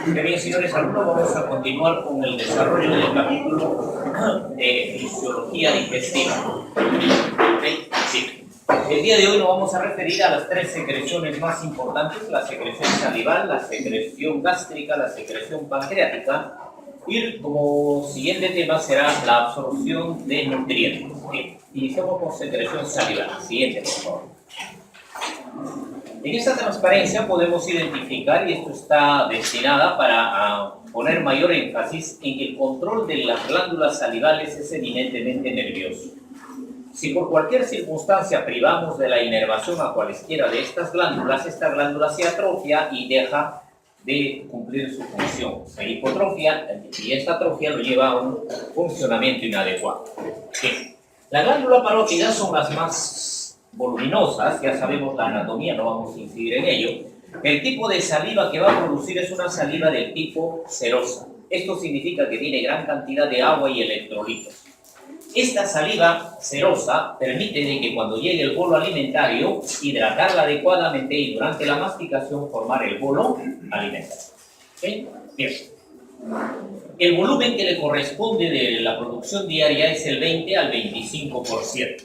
Bien, señores alumnos, vamos a continuar con el desarrollo del capítulo de fisiología digestiva. ¿Okay? Sí. El día de hoy nos vamos a referir a las tres secreciones más importantes: la secreción salival, la secreción gástrica, la secreción pancreática. Y como siguiente tema será la absorción de nutrientes. ¿Okay? Iniciamos con secreción salival. Siguiente, por favor. En esta transparencia podemos identificar, y esto está destinada para poner mayor énfasis en que el control de las glándulas salivales es eminentemente nervioso. Si por cualquier circunstancia privamos de la inervación a cualesquiera de estas glándulas, esta glándula se atrofia y deja de cumplir su función. Se hipotrofia y esta atrofia lo lleva a un funcionamiento inadecuado. ¿Sí? La glándula parótida son las más voluminosas, ya sabemos la anatomía, no vamos a incidir en ello. El tipo de saliva que va a producir es una saliva del tipo serosa. Esto significa que tiene gran cantidad de agua y electrolitos. Esta saliva serosa permite de que cuando llegue el bolo alimentario, hidratarla adecuadamente y durante la masticación formar el bolo alimentario. ¿Okay? Bien. El volumen que le corresponde de la producción diaria es el 20 al 25%.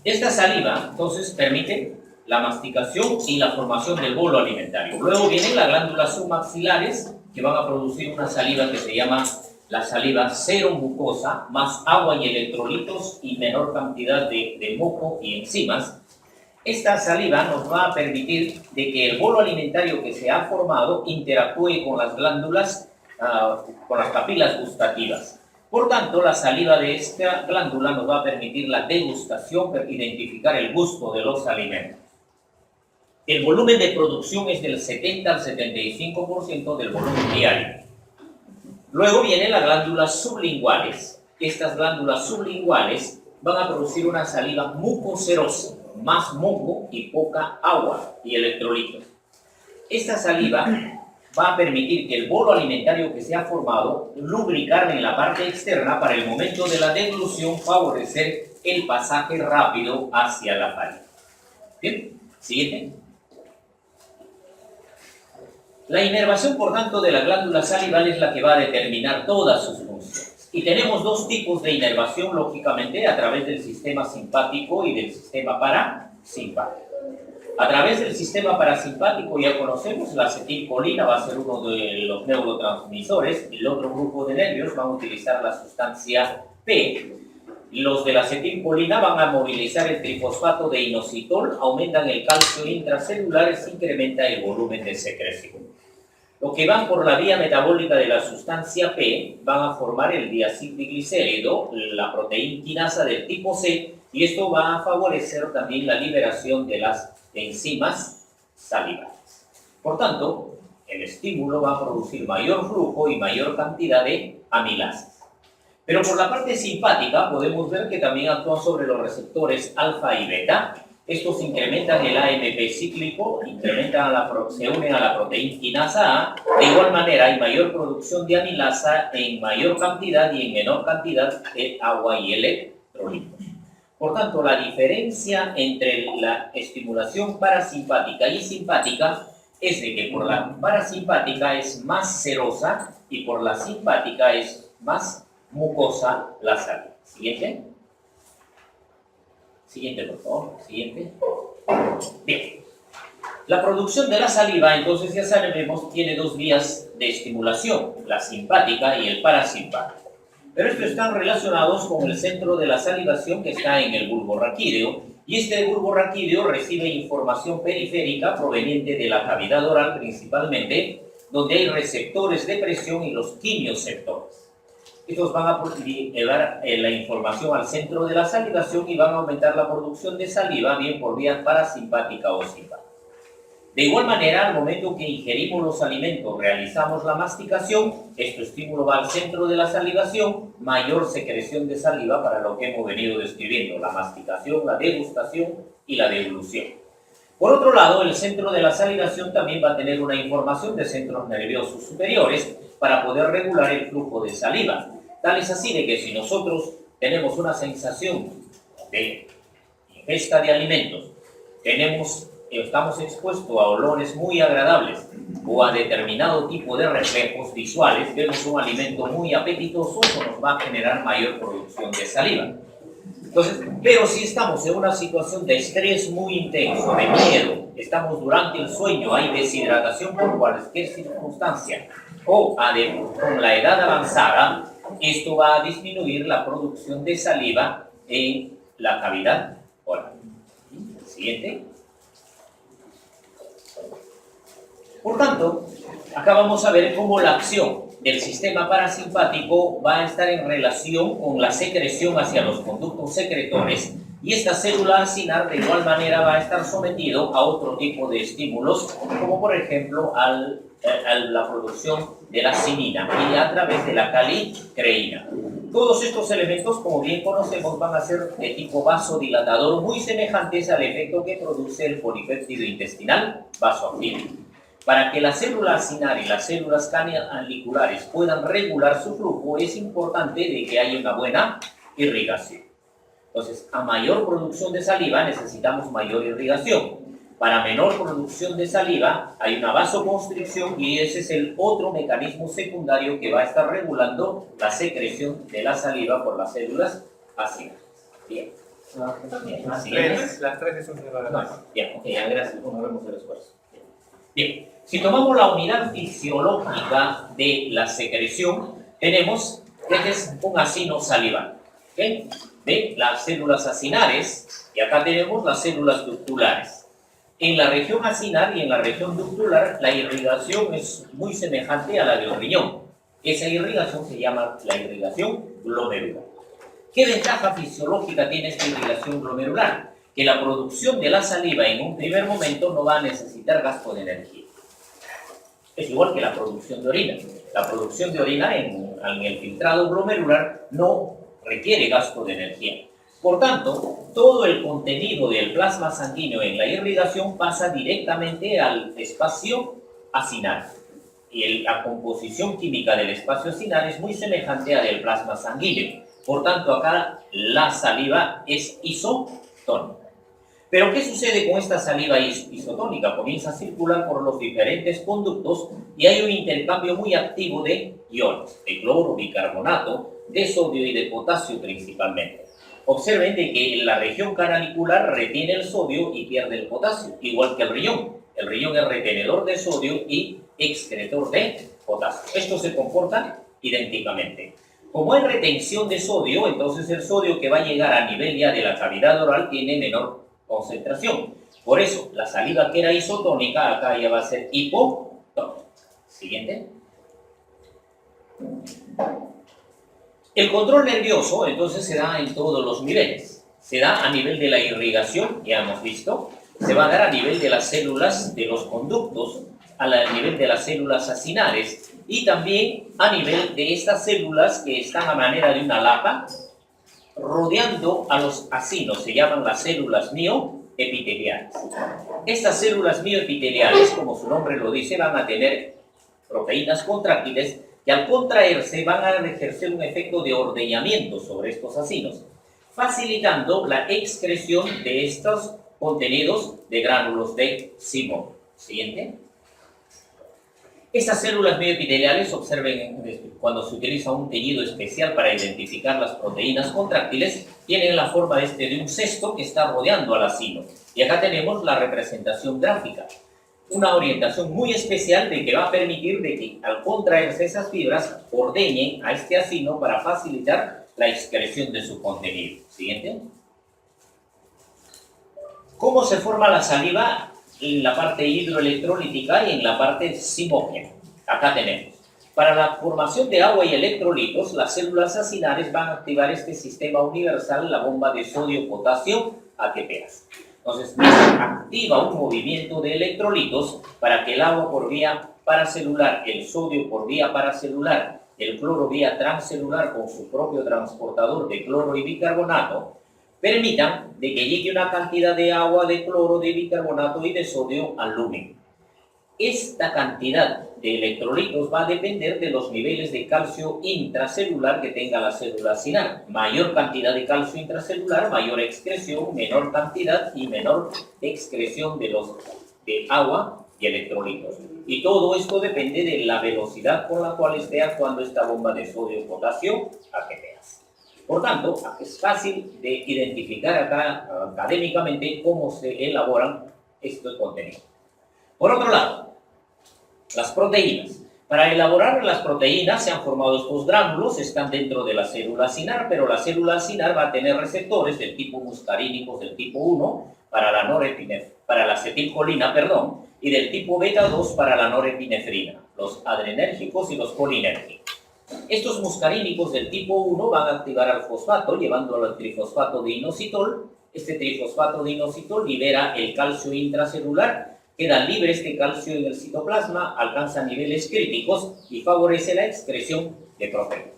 Esta saliva, entonces, permite la masticación y la formación del bolo alimentario. Luego vienen las glándulas submaxilares, que van a producir una saliva que se llama la saliva seromucosa, más agua y electrolitos y menor cantidad de moco y enzimas. Esta saliva nos va a permitir de que el bolo alimentario que se ha formado interactúe con las glándulas, con las papilas gustativas. Por tanto, la saliva de esta glándula nos va a permitir la degustación, identificar el gusto de los alimentos. El volumen de producción es del 70 al 75% del volumen diario. Luego vienen las glándulas sublinguales. Estas glándulas sublinguales van a producir una saliva mucocerosa, más moco y poca agua y electrolitos. Esta saliva va a permitir que el bolo alimentario que se ha formado lubricar en la parte externa para el momento de la deglución favorecer el pasaje rápido hacia la faringe. Bien, siguiente. La inervación, por tanto, de la glándula salival es la que va a determinar todas sus funciones. Y tenemos dos tipos de inervación, lógicamente, a través del sistema simpático y del sistema parasimpático. A través del sistema parasimpático ya conocemos, la acetilcolina va a ser uno de los neurotransmisores, el otro grupo de nervios van a utilizar la sustancia P. Los de la acetilcolina van a movilizar el trifosfato de inositol, aumentan el calcio intracelular y se incrementa el volumen de secreción. Los que van por la vía metabólica de la sustancia P van a formar el diacilglicérido, la proteína quinasa del tipo C, y esto va a favorecer también la liberación de las enzimas salivales. Por tanto, el estímulo va a producir mayor flujo y mayor cantidad de amilasas. Pero por la parte simpática podemos ver que también actúan sobre los receptores alfa y beta. Estos incrementan el AMP cíclico, se unen a la proteína quinasa A. De igual manera hay mayor producción de amilasa en mayor cantidad y en menor cantidad de agua y electrolitos. Por tanto, la diferencia entre la estimulación parasimpática y simpática es de que por la parasimpática es más serosa y por la simpática es más mucosa la saliva. Siguiente. Siguiente, por favor. Siguiente. Bien. La producción de la saliva, entonces ya sabemos, tiene dos vías de estimulación, la simpática y el parasimpático. Pero estos están relacionados con el centro de la salivación que está en el bulbo raquídeo, y este bulbo raquídeo recibe información periférica proveniente de la cavidad oral principalmente, donde hay receptores de presión y los quimioceptores. Estos van a llevar la información al centro de la salivación y van a aumentar la producción de saliva, bien por vía parasimpática o simpática. De igual manera, al momento que ingerimos los alimentos, realizamos la masticación, este estímulo va al centro de la salivación, mayor secreción de saliva para lo que hemos venido describiendo, la masticación, la degustación y la deglución. Por otro lado, el centro de la salivación también va a tener una información de centros nerviosos superiores para poder regular el flujo de saliva. Tal es así de que si nosotros tenemos una sensación de ingesta de alimentos, tenemos estamos expuestos a olores muy agradables o a determinado tipo de reflejos visuales, vemos un alimento muy apetitoso, eso nos va a generar mayor producción de saliva. Entonces, pero si estamos en una situación de estrés muy intenso, de miedo, estamos durante el sueño, hay deshidratación por cualquier circunstancia, o con la edad avanzada, esto va a disminuir la producción de saliva en la cavidad oral. Siguiente. Por tanto, acá vamos a ver cómo la acción del sistema parasimpático va a estar en relación con la secreción hacia los conductos secretores, y esta célula acinar de igual manera va a estar sometido a otro tipo de estímulos, como por ejemplo a la producción de la cinina y a través de la calicreína. Todos estos elementos, como bien conocemos, van a ser de tipo vasodilatador, muy semejantes al efecto que produce el polipéptido intestinal vasoactivo. Para que la célula acinar y las células caniculares puedan regular su flujo, es importante de que haya una buena irrigación. Entonces, a mayor producción de saliva necesitamos mayor irrigación. Para menor producción de saliva hay una vasoconstricción, y ese es el otro mecanismo secundario que va a estar regulando la secreción de la saliva por las células acinas. Bien. Las tres es un Bien, ok, gracias. Bueno, vemos el esfuerzo. Bien, si tomamos la unidad fisiológica de la secreción, tenemos que es un acino salival. ¿Okay? ¿Ve? Las células acinares, y acá tenemos las células ductulares. En la región acinar y en la región ductular, la irrigación es muy semejante a la del riñón. Esa irrigación se llama la irrigación glomerular. ¿Qué ventaja fisiológica tiene esta irrigación glomerular? Que la producción de la saliva en un primer momento no va a necesitar gasto de energía. Es igual que la producción de orina. La producción de orina en el filtrado glomerular no requiere gasto de energía. Por tanto, todo el contenido del plasma sanguíneo en la irrigación pasa directamente al espacio acinar. Y la composición química del espacio acinar es muy semejante a la del plasma sanguíneo. Por tanto, acá la saliva es isotónica. Pero ¿qué sucede con esta saliva isotónica? Comienza a circular por los diferentes conductos y hay un intercambio muy activo de iones, de cloro, bicarbonato, de sodio y de potasio principalmente. Observen de que la región canalicular retiene el sodio y pierde el potasio, igual que el riñón. El riñón es retenedor de sodio y excretor de potasio. Estos se comportan idénticamente. Como hay retención de sodio, entonces el sodio que va a llegar a nivel ya de la cavidad oral tiene menor concentración. Por eso, la saliva que era isotónica, acá ya va a ser hipotónica. Siguiente. El control nervioso, entonces, se da en todos los niveles. Se da a nivel de la irrigación, ya hemos visto. Se va a dar a nivel de las células de los conductos, a nivel de las células acinares, y también a nivel de estas células que están a manera de una lapa, rodeando a los acinos. Se llaman las células mioepiteliales. Estas células mioepiteliales, como su nombre lo dice, van a tener proteínas contráctiles que al contraerse van a ejercer un efecto de ordeñamiento sobre estos acinos, facilitando la excreción de estos contenidos de gránulos de Simon. Siguiente. Estas células mioepiteliales, observen, cuando se utiliza un teñido especial para identificar las proteínas contráctiles, tienen la forma de un cesto que está rodeando al acino. Y acá tenemos la representación gráfica. Una orientación muy especial de que va a permitir de que al contraerse esas fibras ordeñen a este acino para facilitar la excreción de su contenido. Siguiente. ¿Cómo se forma la saliva? En la parte hidroelectrolítica y en la parte simógena. Acá tenemos. Para la formación de agua y electrolitos, las células acinares van a activar este sistema universal, la bomba de sodio-potasio ATPase. Entonces, activa un movimiento de electrolitos para que el agua por vía paracelular, el sodio por vía paracelular, el cloro vía transcelular con su propio transportador de cloro y bicarbonato, permitan de que llegue una cantidad de agua, de cloro, de bicarbonato y de sodio al lumen. Esta cantidad de electrolitos va a depender de los niveles de calcio intracelular que tenga la célula SINAR. Mayor cantidad de calcio intracelular, mayor excreción, menor cantidad y menor excreción de agua y electrolitos. Y todo esto depende de la velocidad con la cual esté actuando esta bomba de sodio-potasio ATPase. Por tanto, es fácil de identificar acá académicamente cómo se elaboran estos contenidos. Por otro lado, las proteínas. Para elaborar las proteínas se han formado estos gránulos, están dentro de la célula SINAR, pero la célula SINAR va a tener receptores del tipo muscarínicos del tipo 1 para la acetilcolina, y del tipo beta 2 para la norepinefrina, los adrenérgicos y los colinérgicos. Estos muscarínicos del tipo 1 van a activar al fosfato, llevándolo al trifosfato de inositol. Este trifosfato de inositol libera el calcio intracelular, queda libre este calcio en el citoplasma, alcanza niveles críticos y favorece la excreción de proteínas.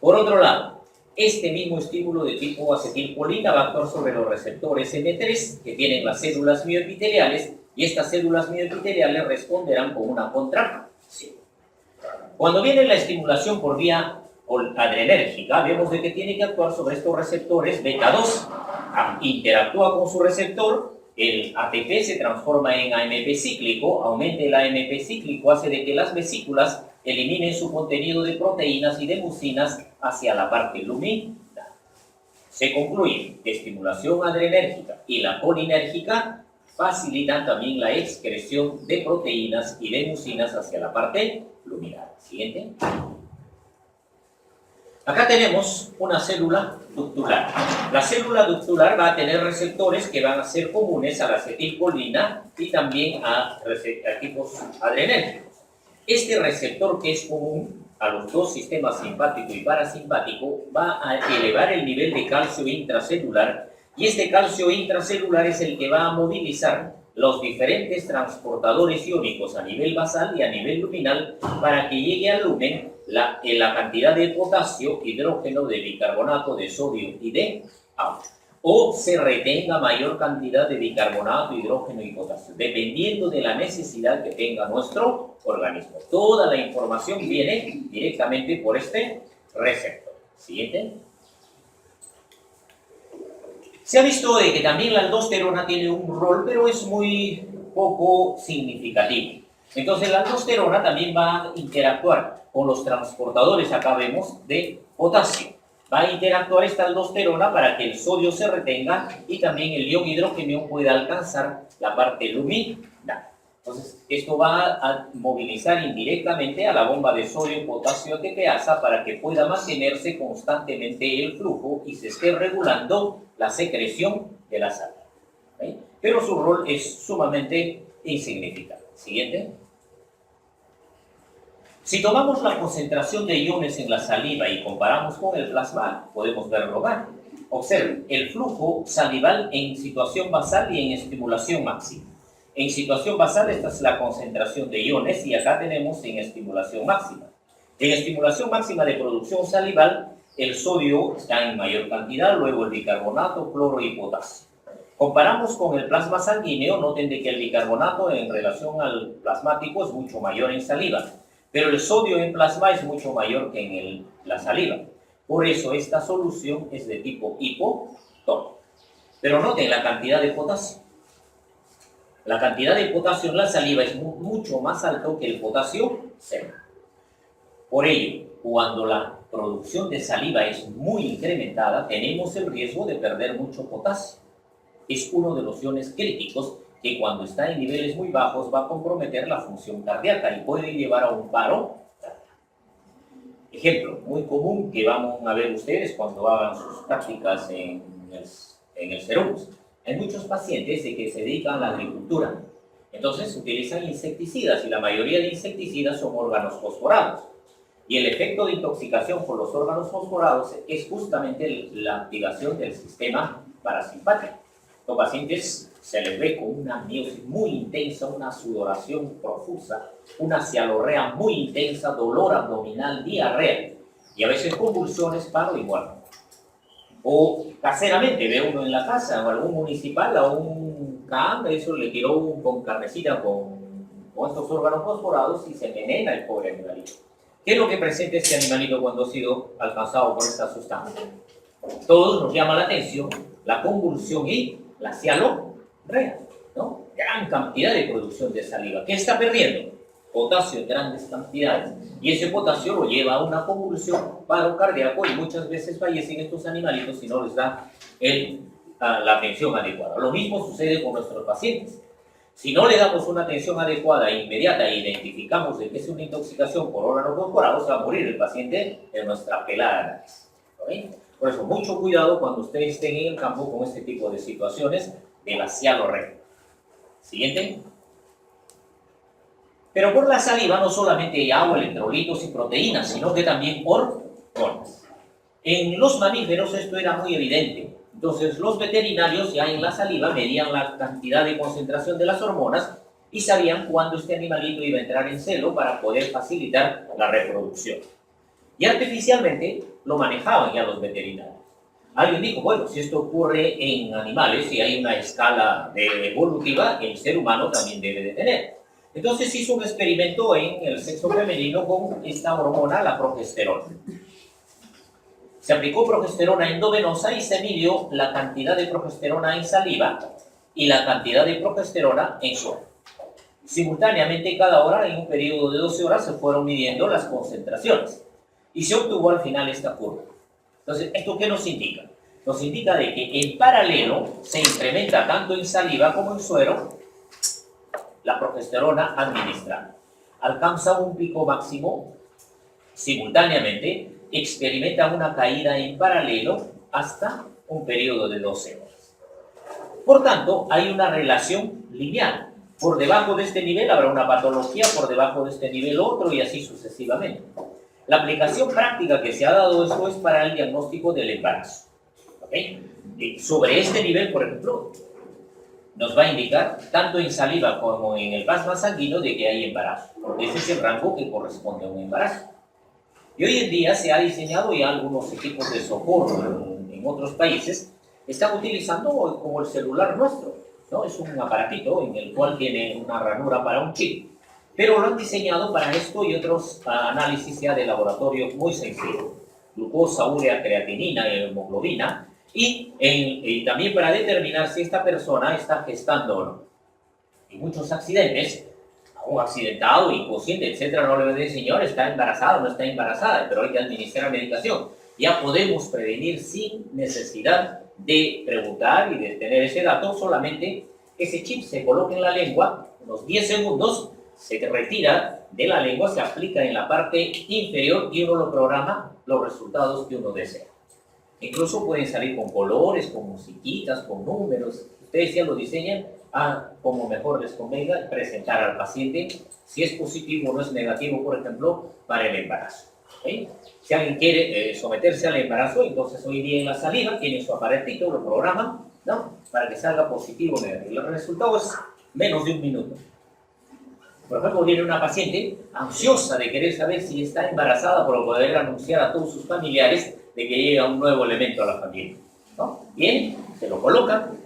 Por otro lado, este mismo estímulo de tipo acetilcolina va a actuar sobre los receptores M3 que tienen las células mioepiteliales y estas células mioepiteliales responderán con una contracción. Cuando viene la estimulación por vía adrenérgica, vemos de que tiene que actuar sobre estos receptores beta 2. Interactúa con su receptor, el ATP se transforma en AMP cíclico, aumenta el AMP cíclico, hace de que las vesículas eliminen su contenido de proteínas y de mucinas hacia la parte luminal. Se concluye que estimulación adrenérgica y la colinérgica facilitan también la excreción de proteínas y de mucinas hacia la parte luminal. Siguiente. Acá tenemos una célula ductular. La célula ductular va a tener receptores que van a ser comunes a la acetilcolina y también a tipos adrenérgicos. Este receptor que es común a los dos sistemas simpático y parasimpático va a elevar el nivel de calcio intracelular y este calcio intracelular es el que va a movilizar los diferentes transportadores iónicos a nivel basal y a nivel luminal para que llegue al lumen la cantidad de potasio, hidrógeno, de bicarbonato, de sodio y de agua. O se retenga mayor cantidad de bicarbonato, hidrógeno y potasio, dependiendo de la necesidad que tenga nuestro organismo. Toda la información viene directamente por este receptor. Siguiente. Se ha visto de que también la aldosterona tiene un rol, pero es muy poco significativo. Entonces la aldosterona también va a interactuar con los transportadores, acá vemos, de potasio. Va a interactuar esta aldosterona para que el sodio se retenga y también el ion hidrógeno pueda alcanzar la parte luminal. Entonces, esto va a movilizar indirectamente a la bomba de sodio-potasio ATPasa para que pueda mantenerse constantemente el flujo y se esté regulando la secreción de la sal. ¿Okay? Pero su rol es sumamente insignificante. Siguiente. Si tomamos la concentración de iones en la saliva y comparamos con el plasma, podemos verlo acá. Observen, el flujo salival en situación basal y en estimulación máxima. En situación basal esta es la concentración de iones y acá tenemos en estimulación máxima. En estimulación máxima de producción salival, el sodio está en mayor cantidad, luego el bicarbonato, cloro y potasio. Comparamos con el plasma sanguíneo, noten de que el bicarbonato en relación al plasmático es mucho mayor en saliva, pero el sodio en plasma es mucho mayor que en la saliva. Por eso esta solución es de tipo hipotónico. Pero noten la cantidad de potasio. La cantidad de potasio en la saliva es mucho más alto que el potasio cero. Por ello, cuando la producción de saliva es muy incrementada, tenemos el riesgo de perder mucho potasio. Es uno de los iones críticos que cuando está en niveles muy bajos va a comprometer la función cardíaca y puede llevar a un paro cardíaco. Ejemplo muy común que van a ver ustedes cuando hagan sus prácticas en el CERUMS. Hay muchos pacientes que se dedican a la agricultura, entonces utilizan insecticidas y la mayoría de insecticidas son órganos fosforados. Y el efecto de intoxicación por los órganos fosforados es justamente la activación del sistema parasimpático. Los pacientes se les ve con una miosis muy intensa, una sudoración profusa, una cialorrea muy intensa, dolor abdominal, diarrea y a veces convulsiones, paro y muerte. O caseramente ve uno en la casa o algún municipal a un CAM, eso le tiró con carnecita con con estos órganos fosforados y se envenena el pobre animalito. ¿Qué es lo que presenta este animalito cuando ha sido alcanzado por esta sustancia? Todos nos llama la atención la convulsión y la cialorrea, ¿no? Gran cantidad de producción de saliva. ¿Qué está perdiendo? Potasio en grandes cantidades. Y ese potasio lo lleva a una convulsión, paro cardíaco, y muchas veces fallecen estos animalitos si no les da la atención adecuada. Lo mismo sucede con nuestros pacientes. Si no le damos una atención adecuada e inmediata e identificamos de que es una intoxicación por órganos fosforados, se va a morir el paciente en nuestra pelada nariz. ¿Okay? Por eso, mucho cuidado cuando ustedes estén en el campo con este tipo de situaciones de la cialorrea. Siguiente. Pero por la saliva no solamente hay agua, electrolitos y proteínas, sino que también hormonas. En los mamíferos esto era muy evidente. Entonces los veterinarios ya en la saliva medían la cantidad de concentración de las hormonas y sabían cuándo este animalito iba a entrar en celo para poder facilitar la reproducción. Y artificialmente lo manejaban ya los veterinarios. Alguien dijo, bueno, si esto ocurre en animales y hay una escala evolutiva, el ser humano también debe de tener. Entonces hizo un experimento en el sexo femenino con esta hormona, la progesterona. Se aplicó progesterona endovenosa y se midió la cantidad de progesterona en saliva y la cantidad de progesterona en suero. Simultáneamente, cada hora, en un periodo de 12 horas, se fueron midiendo las concentraciones y se obtuvo al final esta curva. Entonces, ¿esto qué nos indica? Nos indica de que en paralelo se incrementa tanto en saliva como en suero la progesterona administrada. Alcanza un pico máximo simultáneamente, experimenta una caída en paralelo hasta un periodo de 12 horas. Por tanto, hay una relación lineal. Por debajo de este nivel habrá una patología, por debajo de este nivel otro y así sucesivamente. La aplicación práctica que se ha dado esto es para el diagnóstico del embarazo. ¿Okay? Sobre este nivel, por ejemplo, nos va a indicar, tanto en saliva como en el plasma sanguíneo, de que hay embarazo. Porque ese es el rango que corresponde a un embarazo. Y hoy en día se ha diseñado ya algunos equipos de socorro en otros países, están utilizando como el celular nuestro, ¿no? Es un aparatito en el cual tiene una ranura para un chip, pero lo han diseñado para esto y otros análisis ya de laboratorio muy sencillos. Glucosa, urea, creatinina, hemoglobina, y también para determinar si esta persona está gestando o no. En muchos accidentes, a un accidentado, inconsciente, etcétera, no le va a decir, señor, está embarazada o no está embarazada, pero hay que administrar medicación. Ya podemos prevenir sin necesidad de preguntar y de tener ese dato, solamente ese chip se coloca en la lengua, unos 10 segundos, se retira de la lengua, se aplica en la parte inferior y uno lo programa los resultados que uno desea. Incluso pueden salir con colores, con musiquitas, con números. Ustedes ya lo diseñan como mejor les convenga, presentar al paciente si es positivo o no es negativo, por ejemplo, para el embarazo. ¿Okay? Si alguien quiere someterse al embarazo, entonces hoy día en la saliva tiene su aparatito, lo programan, ¿no? Para que salga positivo o negativo. El resultado es menos de un minuto. Por ejemplo, viene una paciente ansiosa de querer saber si está embarazada para poder anunciar a todos sus familiares de que llega un nuevo elemento a la familia, ¿no? Bien, se lo colocan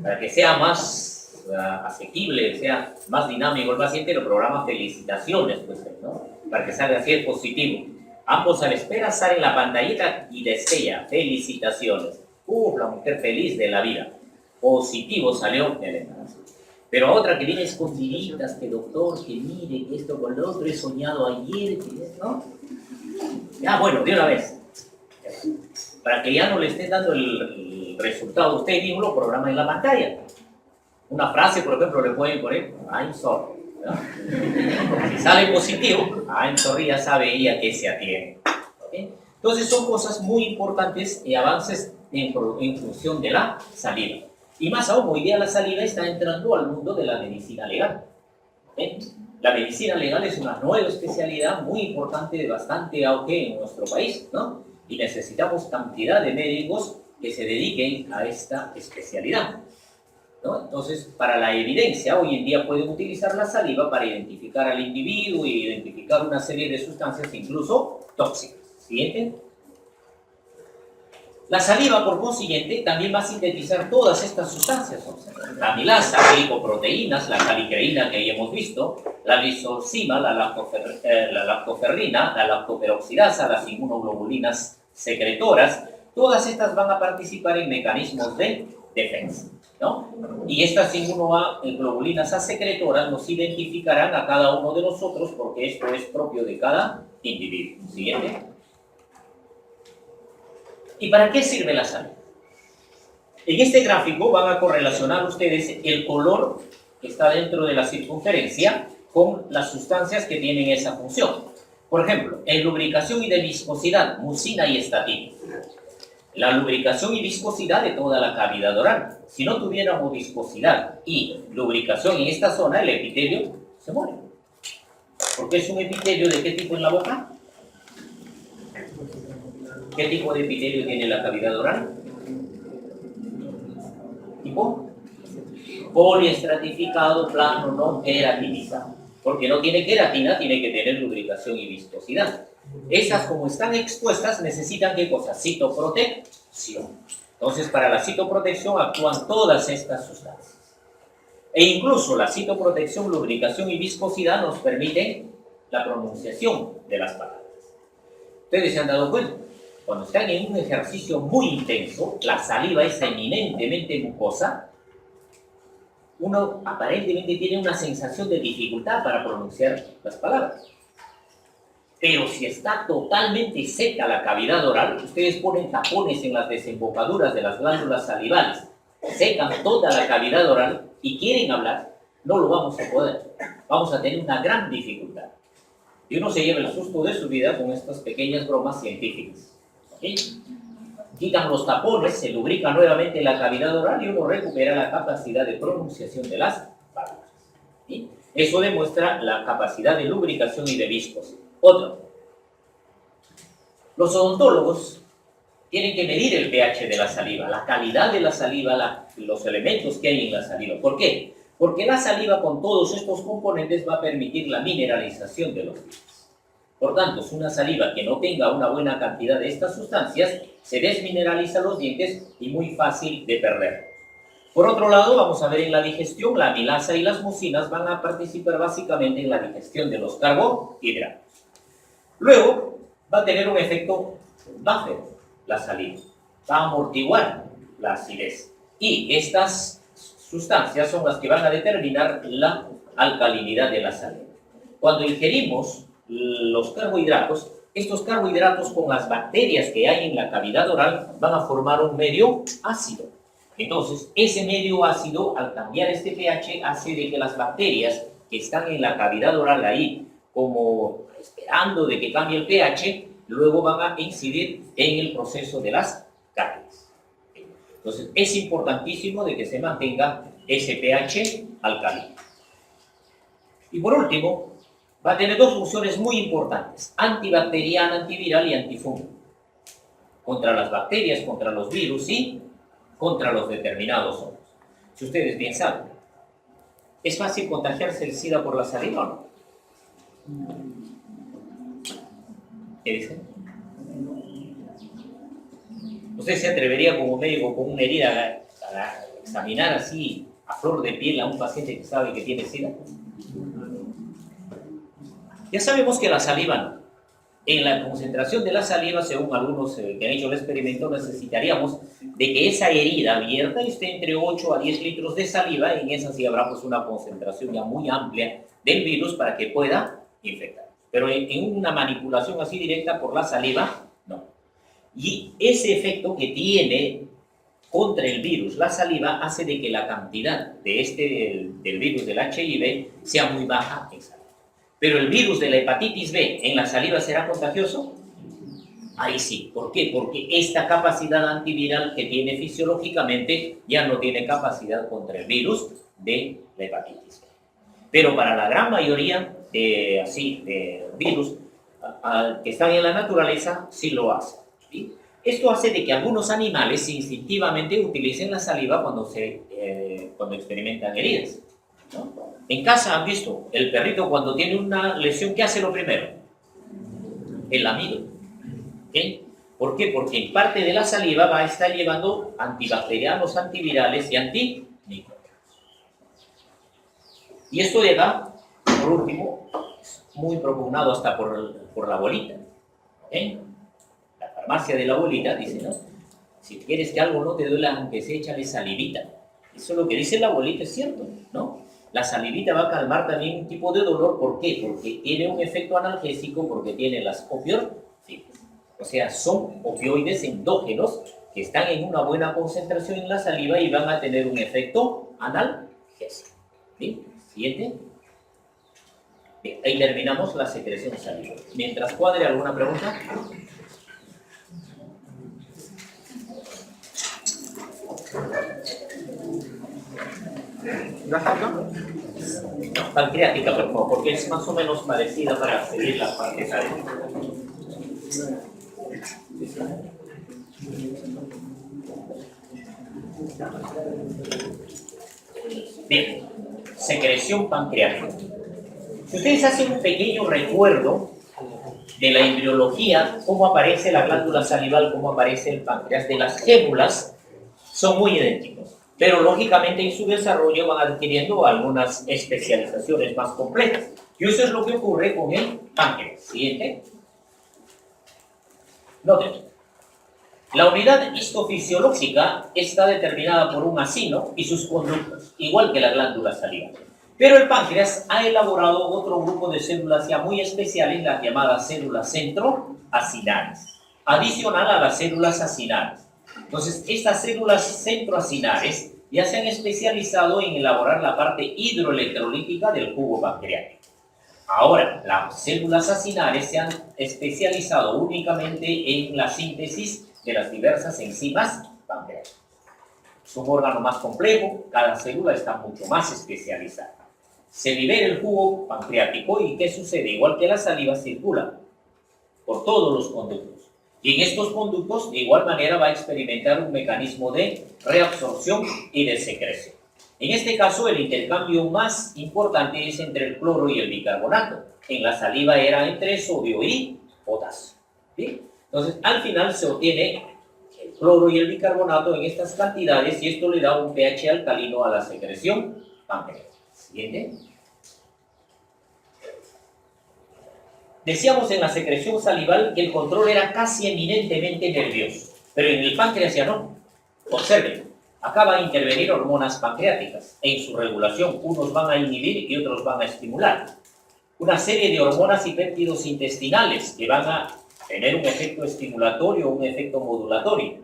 para que sea más asequible, sea más dinámico el paciente, lo programa felicitaciones, pues, ¿no? Para que salga así el positivo. Ambos a la espera salen la pantallita y desea felicitaciones. La mujer feliz de la vida. Positivo salió el embarazo. Pero a otra que viene escondiditas, que doctor, que mire, que esto con lo otro, he soñado ayer, que ¿no? Ya, bueno, de una vez. Para que ya no le esté dando el resultado, usted mismo lo programa en la pantalla. Una frase, por ejemplo, le pueden poner, I'm sorry. ¿No? Si sale positivo, I'm sorry, ya sabe ella que se atiende. ¿Okay? Entonces son cosas muy importantes y avances en función de la saliva. Y más aún, hoy día la saliva está entrando al mundo de la medicina legal. ¿Okay? La medicina legal es una nueva especialidad muy importante, de bastante auge en nuestro país, ¿no? Y necesitamos cantidad de médicos que se dediquen a esta especialidad, ¿no? Entonces, para la evidencia, hoy en día pueden utilizar la saliva para identificar al individuo y identificar una serie de sustancias, incluso tóxicas. Siguiente. La saliva, por consiguiente, también va a sintetizar todas estas sustancias. La amilasa, glicoproteínas, la calicreína que ya hemos visto, la lisozima, la lactoferrina, la lactoperoxidasa, las inmunoglobulinas secretoras, todas estas van a participar en mecanismos de defensa, ¿no? Y estas inmunoglobulinas secretoras nos identificarán a cada uno de nosotros porque esto es propio de cada individuo. Siguiente. ¿Y para qué sirve la saliva? En este gráfico van a correlacionar ustedes el color que está dentro de la circunferencia con las sustancias que tienen esa función. Por ejemplo, en lubricación y de viscosidad, mucina y estatina. La lubricación y viscosidad de toda la cavidad oral. Si no tuviéramos viscosidad y lubricación en esta zona, el epitelio se muere. ¿Porque es un epitelio de qué tipo en la boca? ¿Qué tipo de epitelio tiene la cavidad oral? ¿Tipo? Poliestratificado, plano, no queratinizado. Porque no tiene queratina, tiene que tener lubricación y viscosidad. Esas, como están expuestas, necesitan ¿qué cosa? Citoprotección. Entonces, para la citoprotección actúan todas estas sustancias. E incluso la citoprotección, lubricación y viscosidad nos permiten la pronunciación de las palabras. Ustedes se han dado cuenta. Cuando están en un ejercicio muy intenso, la saliva es eminentemente mucosa, uno aparentemente tiene una sensación de dificultad para pronunciar las palabras. Pero si está totalmente seca la cavidad oral, ustedes ponen tapones en las desembocaduras de las glándulas salivales, secan toda la cavidad oral y quieren hablar, no lo vamos a poder. Vamos a tener una gran dificultad. Y uno se lleva el susto de su vida con estas pequeñas bromas científicas. ¿Sí? Quitan los tapones, se lubrica nuevamente la cavidad oral y uno recupera la capacidad de pronunciación de las palabras. ¿Sí? Eso demuestra la capacidad de lubricación y de viscosidad. Otro. Los odontólogos tienen que medir el pH de la saliva, la calidad de la saliva, los elementos que hay en la saliva. ¿Por qué? Porque la saliva con todos estos componentes va a permitir la mineralización de los dientes. Por tanto, si una saliva que no tenga una buena cantidad de estas sustancias, se desmineraliza los dientes y muy fácil de perder. Por otro lado, vamos a ver en la digestión, la amilasa y las mucinas van a participar básicamente en la digestión de los carbohidratos. Luego, va a tener un efecto buffer, la saliva. Va a amortiguar la acidez. Y estas sustancias son las que van a determinar la alcalinidad de la saliva. Cuando ingerimos los carbohidratos, estos carbohidratos con las bacterias que hay en la cavidad oral van a formar un medio ácido. Entonces, ese medio ácido, al cambiar este pH, hace de que las bacterias que están en la cavidad oral ahí, como esperando de que cambie el pH, luego van a incidir en el proceso de las caries. Entonces, es importantísimo de que se mantenga ese pH alcalino. Y por último, va a tener dos funciones muy importantes: antibacteriana, antiviral y antifúngica. Contra las bacterias, contra los virus y contra los determinados hongos. Si ustedes bien saben, ¿es fácil contagiarse el SIDA por la saliva o no? ¿Qué dicen? ¿Usted se atrevería como médico con una herida a examinar así a flor de piel a un paciente que sabe que tiene SIDA? Ya sabemos que la saliva no. En la concentración de la saliva, según algunos que han hecho el experimento, necesitaríamos de que esa herida abierta esté entre 8 a 10 litros de saliva. En esa sí habrá pues una concentración ya muy amplia del virus para que pueda infectar. Pero en una manipulación así directa por la saliva, no. Y ese efecto que tiene contra el virus la saliva hace de que la cantidad de del virus del HIV sea muy baja en saliva. Pero el virus de la hepatitis B en la saliva, ¿será contagioso? Ahí sí. ¿Por qué? Porque esta capacidad antiviral que tiene fisiológicamente ya no tiene capacidad contra el virus de la hepatitis B. Pero para la gran mayoría de virus que están en la naturaleza, sí lo hace. ¿Sí? Esto hace de que algunos animales instintivamente utilicen la saliva cuando experimentan heridas, ¿no? En casa han visto, el perrito cuando tiene una lesión, ¿qué hace lo primero? El lamido. ¿Okay? ¿Por qué? Porque en parte de la saliva va a estar llevando antibacterianos, antivirales y antimicrobianos. Y esto de acá, por último, es muy propugnado hasta por la abuelita. ¿Eh? La farmacia de la abuelita dice, ¿no? Si quieres que algo no te duela, aunque se échale salivita. Eso es lo que dice la abuelita, es cierto, ¿no? La salivita va a calmar también un tipo de dolor. ¿Por qué? Porque tiene un efecto analgésico, porque tiene las opioides. O sea, son opioides endógenos que están en una buena concentración en la saliva y van a tener un efecto analgésico. ¿Bien? Siguiente. Bien, ahí terminamos la secreción salival. Mientras cuadre, ¿alguna pregunta? Pancreática, por favor, porque es más o menos parecida para seguir la parte salival. Bien, secreción pancreática. Si ustedes hacen un pequeño recuerdo de la embriología, cómo aparece la glándula salival, cómo aparece el páncreas, de las células, son muy idénticos. Pero lógicamente en su desarrollo van adquiriendo algunas especializaciones más complejas. Y eso es lo que ocurre con el páncreas. Siguiente. Noten. La unidad histofisiológica está determinada por un acino y sus conductos, igual que la glándula salival. Pero el páncreas ha elaborado otro grupo de células ya muy especiales, las llamadas células centroacinares, adicional a las células acinares. Entonces, estas células centroacinares ya se han especializado en elaborar la parte hidroelectrolítica del jugo pancreático. Ahora, las células acinares se han especializado únicamente en la síntesis de las diversas enzimas pancreáticas. Es un órgano más complejo, cada célula está mucho más especializada. Se libera el jugo pancreático y ¿qué sucede? Igual que la saliva, circula por todos los conductos. Y en estos conductos, de igual manera, va a experimentar un mecanismo de reabsorción y de secreción. En este caso, el intercambio más importante es entre el cloro y el bicarbonato. En la saliva era entre sodio y potasio. ¿Sí? Entonces, al final se obtiene el cloro y el bicarbonato en estas cantidades y esto le da un pH alcalino a la secreción pancreática. Siguiente. Decíamos en la secreción salival que el control era casi eminentemente nervioso, pero en el páncreas ya no. Observen, acá van a intervenir hormonas pancreáticas. En su regulación, unos van a inhibir y otros van a estimular. Una serie de hormonas y péptidos intestinales que van a tener un efecto estimulatorio o un efecto modulatorio.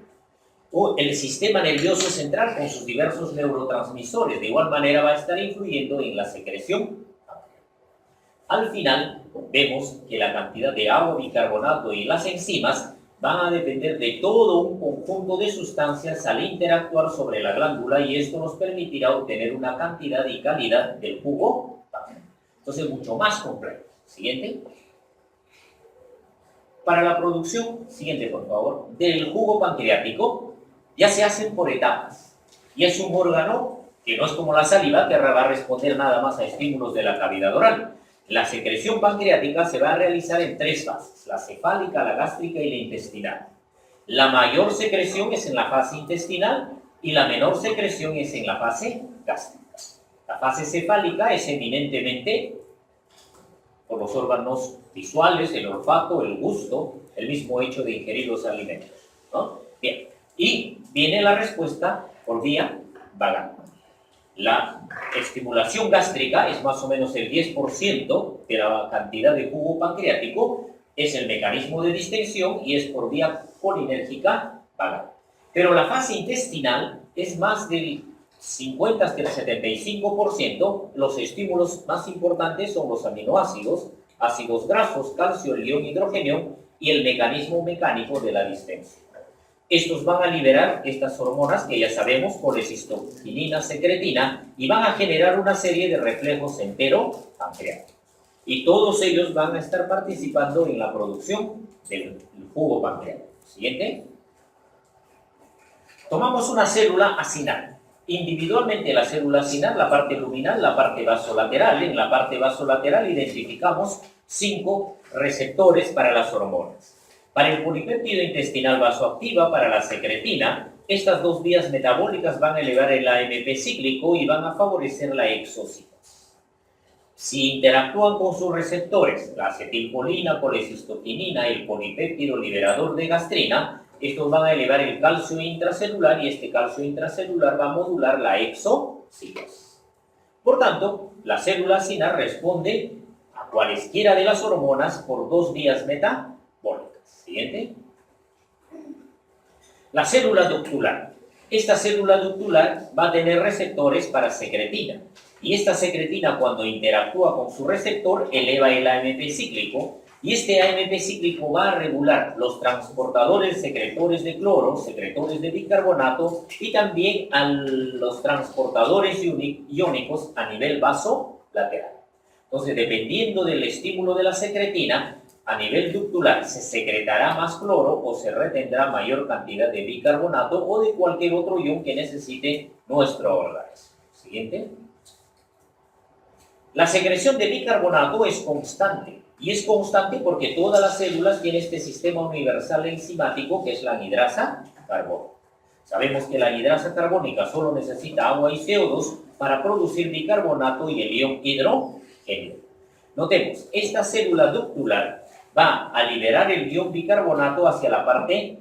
O el sistema nervioso central con sus diversos neurotransmisores, de igual manera va a estar influyendo en la secreción. Al final, vemos que la cantidad de agua, bicarbonato y las enzimas van a depender de todo un conjunto de sustancias al interactuar sobre la glándula y esto nos permitirá obtener una cantidad y calidad del jugo. Entonces, mucho más complejo. Siguiente. Para la producción, siguiente por favor, del jugo pancreático, ya se hacen por etapas. Y es un órgano que no es como la saliva, que va a responder nada más a estímulos de la cavidad oral. La secreción pancreática se va a realizar en tres fases, la cefálica, la gástrica y la intestinal. La mayor secreción es en la fase intestinal y la menor secreción es en la fase gástrica. La fase cefálica es eminentemente por los órganos visuales, el olfato, el gusto, el mismo hecho de ingerir los alimentos, ¿no? Bien, y viene la respuesta por vía vagal. La estimulación gástrica es más o menos el 10% de la cantidad de jugo pancreático, es el mecanismo de distensión y es por vía colinérgica vagal. Pero la fase intestinal es más del 50 hasta el 75%, los estímulos más importantes son los aminoácidos, ácidos grasos, calcio, el ion hidrógeno y el mecanismo mecánico de la distensión. Estos van a liberar estas hormonas que ya sabemos, colecistoquinina, secretina, y van a generar una serie de reflejos entero-pancreáticos. Y todos ellos van a estar participando en la producción del jugo pancreático. Siguiente. Tomamos una célula acinal. Individualmente la célula acinal, la parte luminal, la parte vasolateral. En la parte vasolateral identificamos 5 receptores para las hormonas. Para el polipéptido intestinal vasoactiva, para la secretina, estas dos vías metabólicas van a elevar el AMP cíclico y van a favorecer la exocitosis. Si interactúan con sus receptores, la acetilcolina, colecistoquinina, el polipéptido liberador de gastrina, estos van a elevar el calcio intracelular y este calcio intracelular va a modular la exocitosis. Por tanto, la célula sinar responde a cualesquiera de las hormonas por dos vías metabólicas. Siguiente. La célula ductular. Esta célula ductular va a tener receptores para secretina. Y esta secretina, cuando interactúa con su receptor, eleva el AMP cíclico. Y este AMP cíclico va a regular los transportadores secretores de cloro, secretores de bicarbonato y también a los transportadores iónicos a nivel vasolateral. Entonces, dependiendo del estímulo de la secretina, a nivel ductular se secretará más cloro o se retendrá mayor cantidad de bicarbonato o de cualquier otro ion que necesite nuestro organismo. Siguiente. La secreción de bicarbonato es constante. Y es constante porque todas las células tienen este sistema universal enzimático que es la anhidrasa carbónica. Sabemos que la anhidrasa carbónica solo necesita agua y CO2 para producir bicarbonato y el ion hidrógeno. Notemos, esta célula ductular va a liberar el ion bicarbonato hacia la parte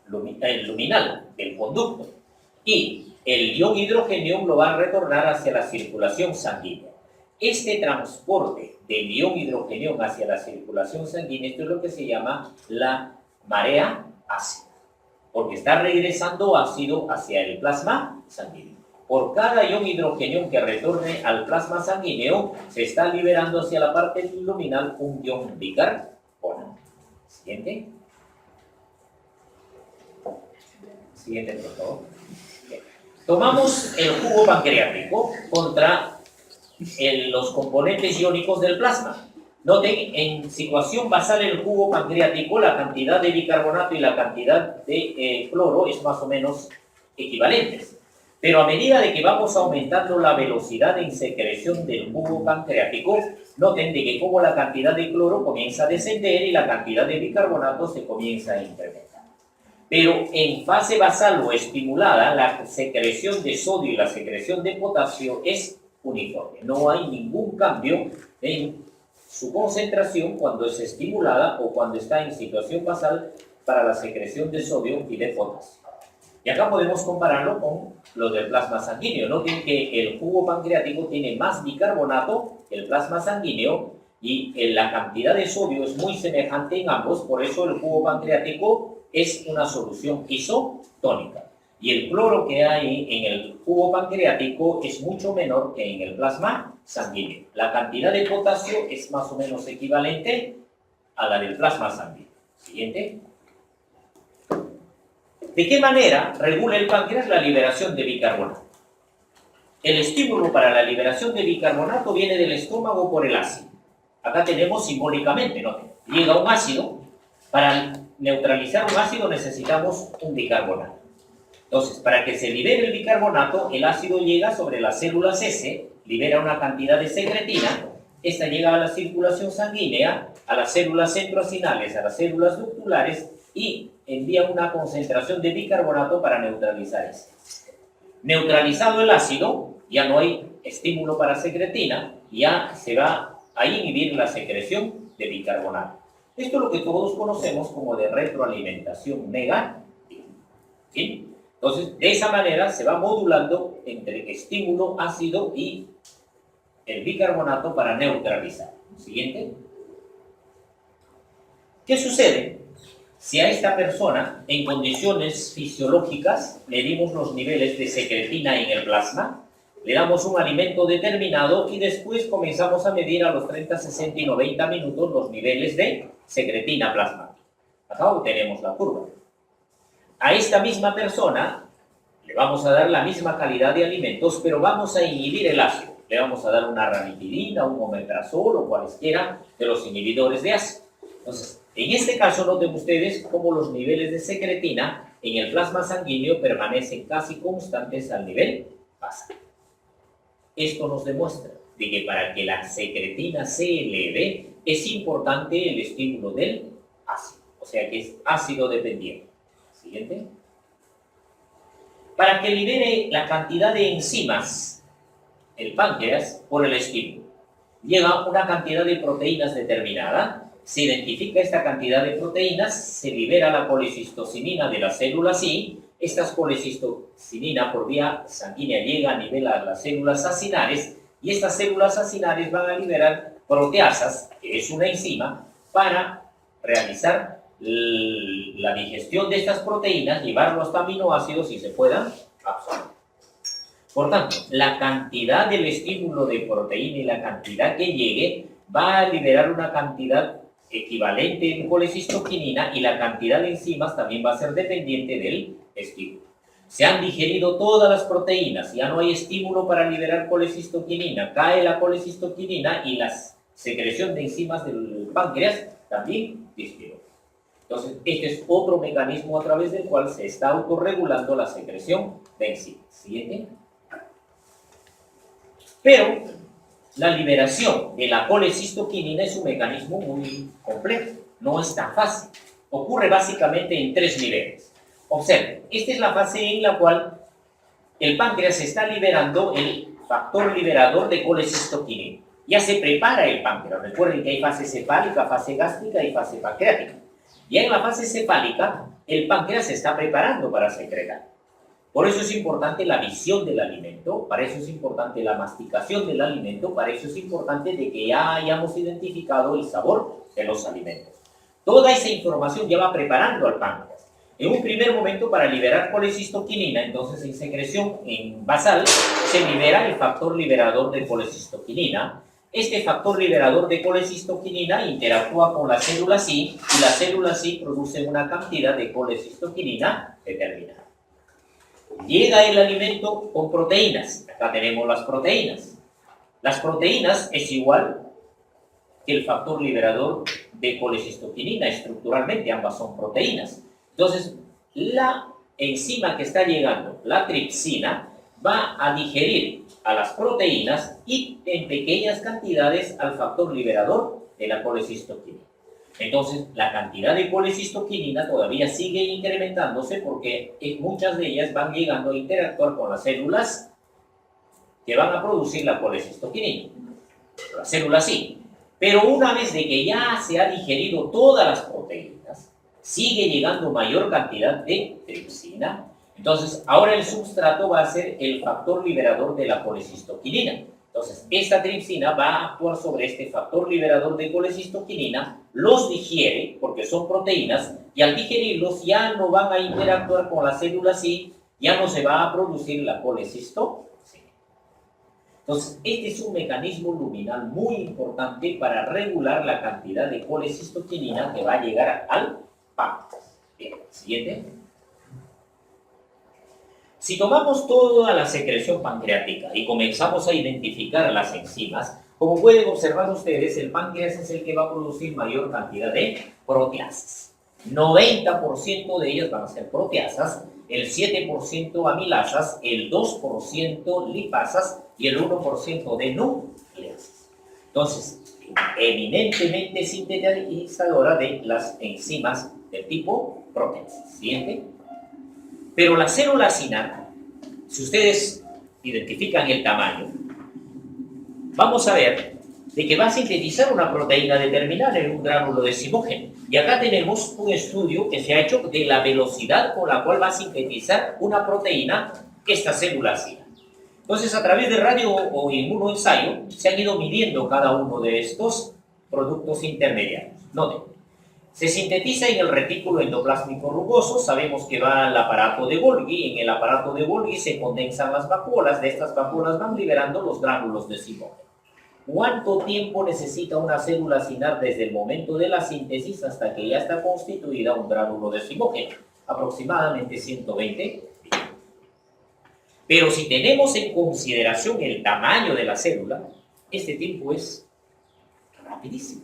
luminal del conducto y el ion hidrógeno lo va a retornar hacia la circulación sanguínea. Este transporte del ion hidrógeno hacia la circulación sanguínea, esto es lo que se llama la marea ácida, porque está regresando ácido hacia el plasma sanguíneo. Por cada ion hidrógeno que retorne al plasma sanguíneo, se está liberando hacia la parte luminal un ion bicarbonato. Siguiente. Siguiente, por favor. Bien. Tomamos el jugo pancreático contra los componentes iónicos del plasma. Noten, en situación basal el jugo pancreático, la cantidad de bicarbonato y la cantidad de cloro es más o menos equivalentes. Pero a medida de que vamos aumentando la velocidad en secreción del jugo pancreático, noten de que como la cantidad de cloro comienza a descender y la cantidad de bicarbonato se comienza a incrementar. Pero en fase basal o estimulada, la secreción de sodio y la secreción de potasio es uniforme. No hay ningún cambio en su concentración cuando es estimulada o cuando está en situación basal para la secreción de sodio y de potasio. Y acá podemos compararlo con los del plasma sanguíneo. Noten que el jugo pancreático tiene más bicarbonato que el plasma sanguíneo y la cantidad de sodio es muy semejante en ambos, por eso el jugo pancreático es una solución isotónica. Y el cloro que hay en el jugo pancreático es mucho menor que en el plasma sanguíneo. La cantidad de potasio es más o menos equivalente a la del plasma sanguíneo. Siguiente. ¿De qué manera regula el páncreas la liberación de bicarbonato? El estímulo para la liberación de bicarbonato viene del estómago por el ácido. Acá tenemos simbólicamente, ¿no? Llega un ácido, para neutralizar un ácido necesitamos un bicarbonato. Entonces, para que se libere el bicarbonato, el ácido llega sobre las células S, libera una cantidad de secretina, esta llega a la circulación sanguínea, a las células centroacinales, a las células ductulares y envía una concentración de bicarbonato para neutralizar esto. Neutralizado el ácido, ya no hay estímulo para secretina, ya se va a inhibir la secreción de bicarbonato. Esto es lo que todos conocemos como de retroalimentación negativa. ¿Sí? Entonces, de esa manera se va modulando entre estímulo ácido y el bicarbonato para neutralizar. Siguiente. ¿Qué sucede? Si a esta persona, en condiciones fisiológicas, medimos los niveles de secretina en el plasma, le damos un alimento determinado y después comenzamos a medir a los 30, 60 y 90 minutos los niveles de secretina plasmática. Acá obtenemos la curva. A esta misma persona le vamos a dar la misma calidad de alimentos, pero vamos a inhibir el ácido. Le vamos a dar una ranitidina, un omeprazol o cualesquiera de los inhibidores de ácido. Entonces, en este caso, noten ustedes cómo los niveles de secretina en el plasma sanguíneo permanecen casi constantes al nivel basal. Esto nos demuestra de que para que la secretina se eleve, es importante el estímulo del ácido. O sea, sea que es ácido dependiente. Siguiente. Para que libere la cantidad de enzimas, el páncreas, por el estímulo, llega una cantidad de proteínas determinada, se identifica esta cantidad de proteínas, se libera la colecistocinina de las células y esta colecistocinina por vía sanguínea llega a nivelar las células acinares y estas células acinares van a liberar proteasas, que es una enzima, para realizar la digestión de estas proteínas, llevar los aminoácidos y se puedan absorber. Por tanto, la cantidad del estímulo de proteína y la cantidad que llegue va a liberar una cantidad equivalente en colecistoquinina y la cantidad de enzimas también va a ser dependiente del estímulo. Se han digerido todas las proteínas, ya no hay estímulo para liberar colecistoquinina, cae la colecistoquinina y la secreción de enzimas del páncreas también disminuyó. Entonces, este es otro mecanismo a través del cual se está autorregulando la secreción de enzimas. Siguiente. Pero la liberación de la colecistoquinina es un mecanismo muy complejo, no es tan fácil. Ocurre básicamente en 3 niveles. Observen, esta es la fase en la cual el páncreas está liberando el factor liberador de colecistoquinina. Ya se prepara el páncreas. Recuerden que hay fase cefálica, fase gástrica y fase pancreática. Ya en la fase cefálica, el páncreas se está preparando para secretar. Por eso es importante la visión del alimento, para eso es importante la masticación del alimento, para eso es importante de que ya hayamos identificado el sabor de los alimentos. Toda esa información ya va preparando al páncreas. En un primer momento, para liberar colecistoquinina, entonces en secreción en basal, se libera el factor liberador de colecistoquinina. Este factor liberador de colecistoquinina interactúa con la célula C y la célula C produce una cantidad de colecistoquinina determinada. Llega el alimento con proteínas. Acá tenemos las proteínas. Las proteínas es igual que el factor liberador de colecistoquinina. Estructuralmente ambas son proteínas. Entonces, la enzima que está llegando, la tripsina, va a digerir a las proteínas y en pequeñas cantidades al factor liberador de la colecistoquinina. Entonces, la cantidad de colecistoquinina todavía sigue incrementándose porque muchas de ellas van llegando a interactuar con las células que van a producir la colecistoquinina, las células sí. Pero una vez de que ya se ha digerido todas las proteínas, sigue llegando mayor cantidad de tripsina. Entonces, ahora el substrato va a ser el factor liberador de la colecistoquinina. Entonces, esta tripsina va a actuar sobre este factor liberador de colecistoquinina, los digiere, porque son proteínas, y al digerirlos ya no van a interactuar con las células C, ya no se va a producir la colecistoquinina. Entonces, este es un mecanismo luminal muy importante para regular la cantidad de colecistoquinina que va a llegar al páncreas. Bien, siguiente. Si tomamos toda la secreción pancreática y comenzamos a identificar las enzimas, como pueden observar ustedes, el páncreas es el que va a producir mayor cantidad de proteasas. 90% de ellas van a ser proteasas, el 7% amilasas, el 2% lipasas y el 1% de nucleasas. Entonces, eminentemente sintetizadora de las enzimas del tipo proteasa. Siguiente. Pero la célula acinar, si ustedes identifican el tamaño, vamos a ver de que va a sintetizar una proteína determinada en un gránulo decimógeno. Y acá tenemos un estudio que se ha hecho de la velocidad con la cual va a sintetizar una proteína esta célula acinar. Entonces, a través de radio o inmunoensayo, se han ido midiendo cada uno de estos productos intermediarios. Noten. Se sintetiza en el retículo endoplásmico rugoso, sabemos que va al aparato de Golgi, en el aparato de Golgi se condensan las vacuolas, de estas vacuolas van liberando los gránulos decimógenos. ¿Cuánto tiempo necesita una célula acinar desde el momento de la síntesis hasta que ya está constituida un gránulo decimógeno? Aproximadamente 120 minutos. Pero si tenemos en consideración el tamaño de la célula, este tiempo es rapidísimo.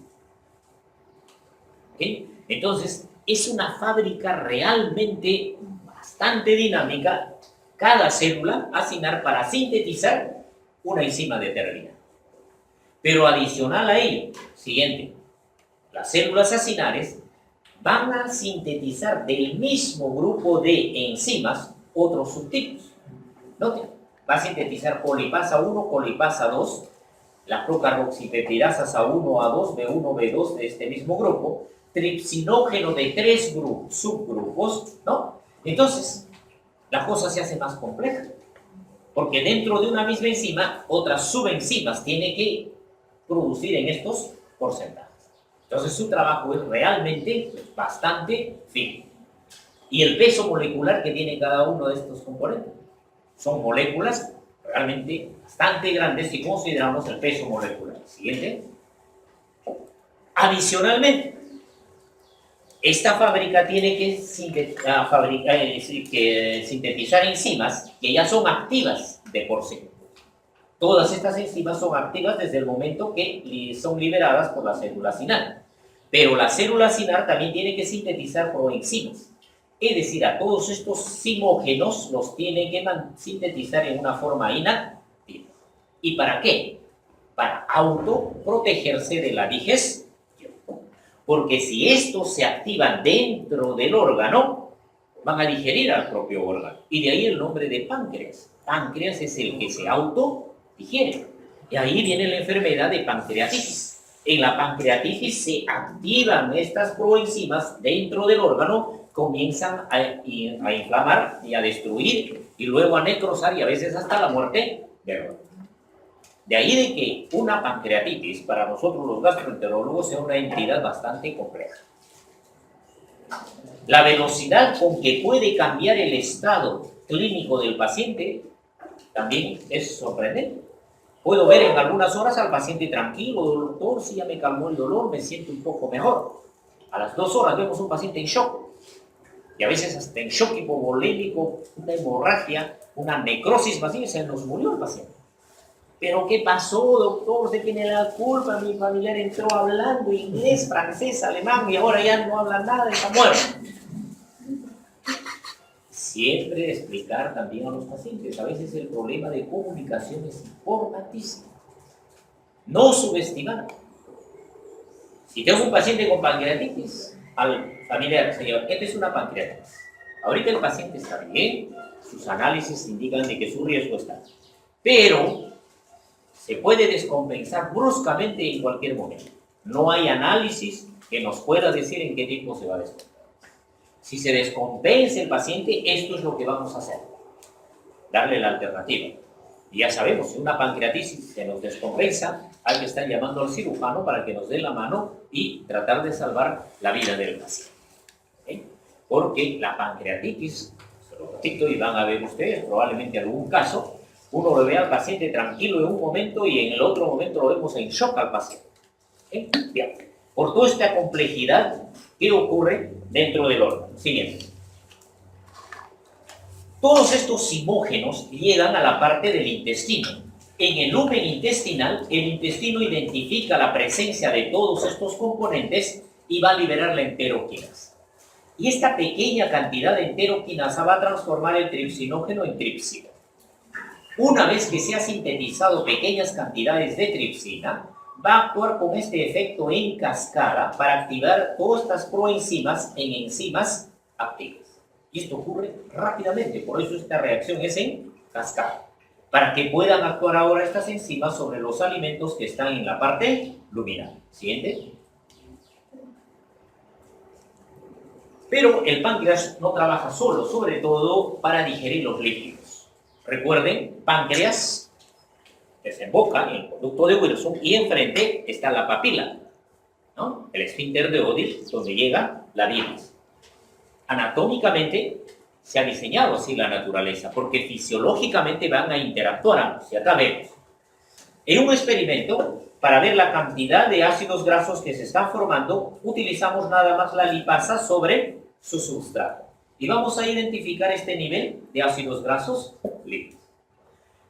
¿Okay? Entonces, es una fábrica realmente bastante dinámica, cada célula acinar para sintetizar una enzima determinada. Pero adicional a ello, siguiente, las células acinares van a sintetizar del mismo grupo de enzimas otros subtipos. Noten, va a sintetizar colipasa 1, colipasa 2, la procarboxipeptidasas A1, A2, B1, B2 de este mismo grupo, tripsinógeno de 3 subgrupos, ¿no? Entonces, la cosa se hace más compleja, porque dentro de una misma enzima, otras subenzimas tiene que producir en estos porcentajes. Entonces, su trabajo es realmente bastante fino. Y el peso molecular que tiene cada uno de estos componentes son moléculas realmente bastante grandes si consideramos el peso molecular. Siguiente. Adicionalmente, esta fábrica tiene que sintetizar enzimas que ya son activas de por sí. Todas estas enzimas son activas desde el momento que son liberadas por la célula sinar. Pero la célula sinar también tiene que sintetizar proenzimas. Es decir, a todos estos simógenos los tiene que sintetizar en una forma inactiva. ¿Y para qué? Para autoprotegerse de la digestión. Porque si estos se activan dentro del órgano, van a digerir al propio órgano. Y de ahí el nombre de páncreas. Páncreas es el que se autodigiere. Y ahí viene la enfermedad de pancreatitis. En la pancreatitis se activan estas proenzimas dentro del órgano, comienzan a inflamar y a destruir y luego a necrosar y a veces hasta la muerte del órgano. De ahí de que una pancreatitis para nosotros los gastroenterólogos sea una entidad bastante compleja. La velocidad con que puede cambiar el estado clínico del paciente también es sorprendente. Puedo ver en algunas horas al paciente tranquilo, doctor, si ya me calmó el dolor, me siento un poco mejor. A las 2 horas vemos un paciente en shock. Y a veces hasta en shock hipovolémico, una hemorragia, una necrosis masiva, se nos murió el paciente. ¿Pero qué pasó, doctor? ¿Usted tiene la culpa? Mi familiar entró hablando inglés, francés, alemán y ahora ya no habla nada, está muerto. Siempre explicar también a los pacientes. A veces el problema de comunicación es importantísimo. No subestimar. Si tengo un paciente con pancreatitis, al familiar, señor, esta es una pancreatitis. Ahorita el paciente está bien, sus análisis indican de que su riesgo está. Pero se puede descompensar bruscamente en cualquier momento. No hay análisis que nos pueda decir en qué tiempo se va a descompensar. Si se descompensa el paciente, esto es lo que vamos a hacer. Darle la alternativa. Y ya sabemos, si una pancreatitis se nos descompensa, hay que estar llamando al cirujano para que nos dé la mano y tratar de salvar la vida del paciente. ¿Okay? Porque la pancreatitis, se lo repito y van a ver ustedes probablemente algún caso, uno lo ve al paciente tranquilo en un momento y en el otro momento lo vemos en shock al paciente. ¿Okay? Bien. Por toda esta complejidad, ¿qué ocurre dentro del órgano? Siguiente. Todos estos simógenos llegan a la parte del intestino. En el lumen intestinal, el intestino identifica la presencia de todos estos componentes y va a liberar la enteroquinasa. Y esta pequeña cantidad de enteroquinasa va a transformar el tripsinógeno en tripsina. Una vez que se ha sintetizado pequeñas cantidades de tripsina, va a actuar con este efecto en cascada para activar todas estas proenzimas en enzimas activas. Y esto ocurre rápidamente, por eso esta reacción es en cascada, para que puedan actuar ahora estas enzimas sobre los alimentos que están en la parte luminal. Siguiente. Pero el páncreas no trabaja solo, sobre todo para digerir los líquidos. Recuerden, páncreas desemboca en el conducto de Wilson y enfrente está la papila, ¿no? El esfínter de Oddi, donde llega la bilis. Anatómicamente se ha diseñado así la naturaleza, porque fisiológicamente van a interactuar ambos, y acá vemos. En un experimento, para ver la cantidad de ácidos grasos que se están formando, utilizamos nada más la lipasa sobre su sustrato. Y vamos a identificar este nivel de ácidos grasos lípidos.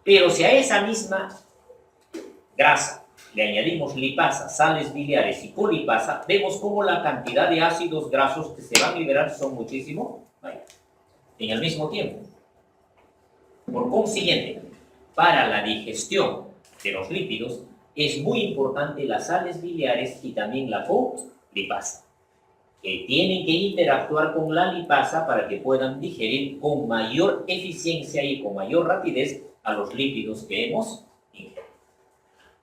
Pero si a esa misma grasa le añadimos lipasa, sales biliares y colipasa, vemos cómo la cantidad de ácidos grasos que se van a liberar son muchísimo mayores en el mismo tiempo. Por consiguiente, para la digestión de los lípidos es muy importante las sales biliares y también la colipasa. que tienen que interactuar con la lipasa para que puedan digerir con mayor eficiencia y con mayor rapidez a los lípidos que hemos ingerido.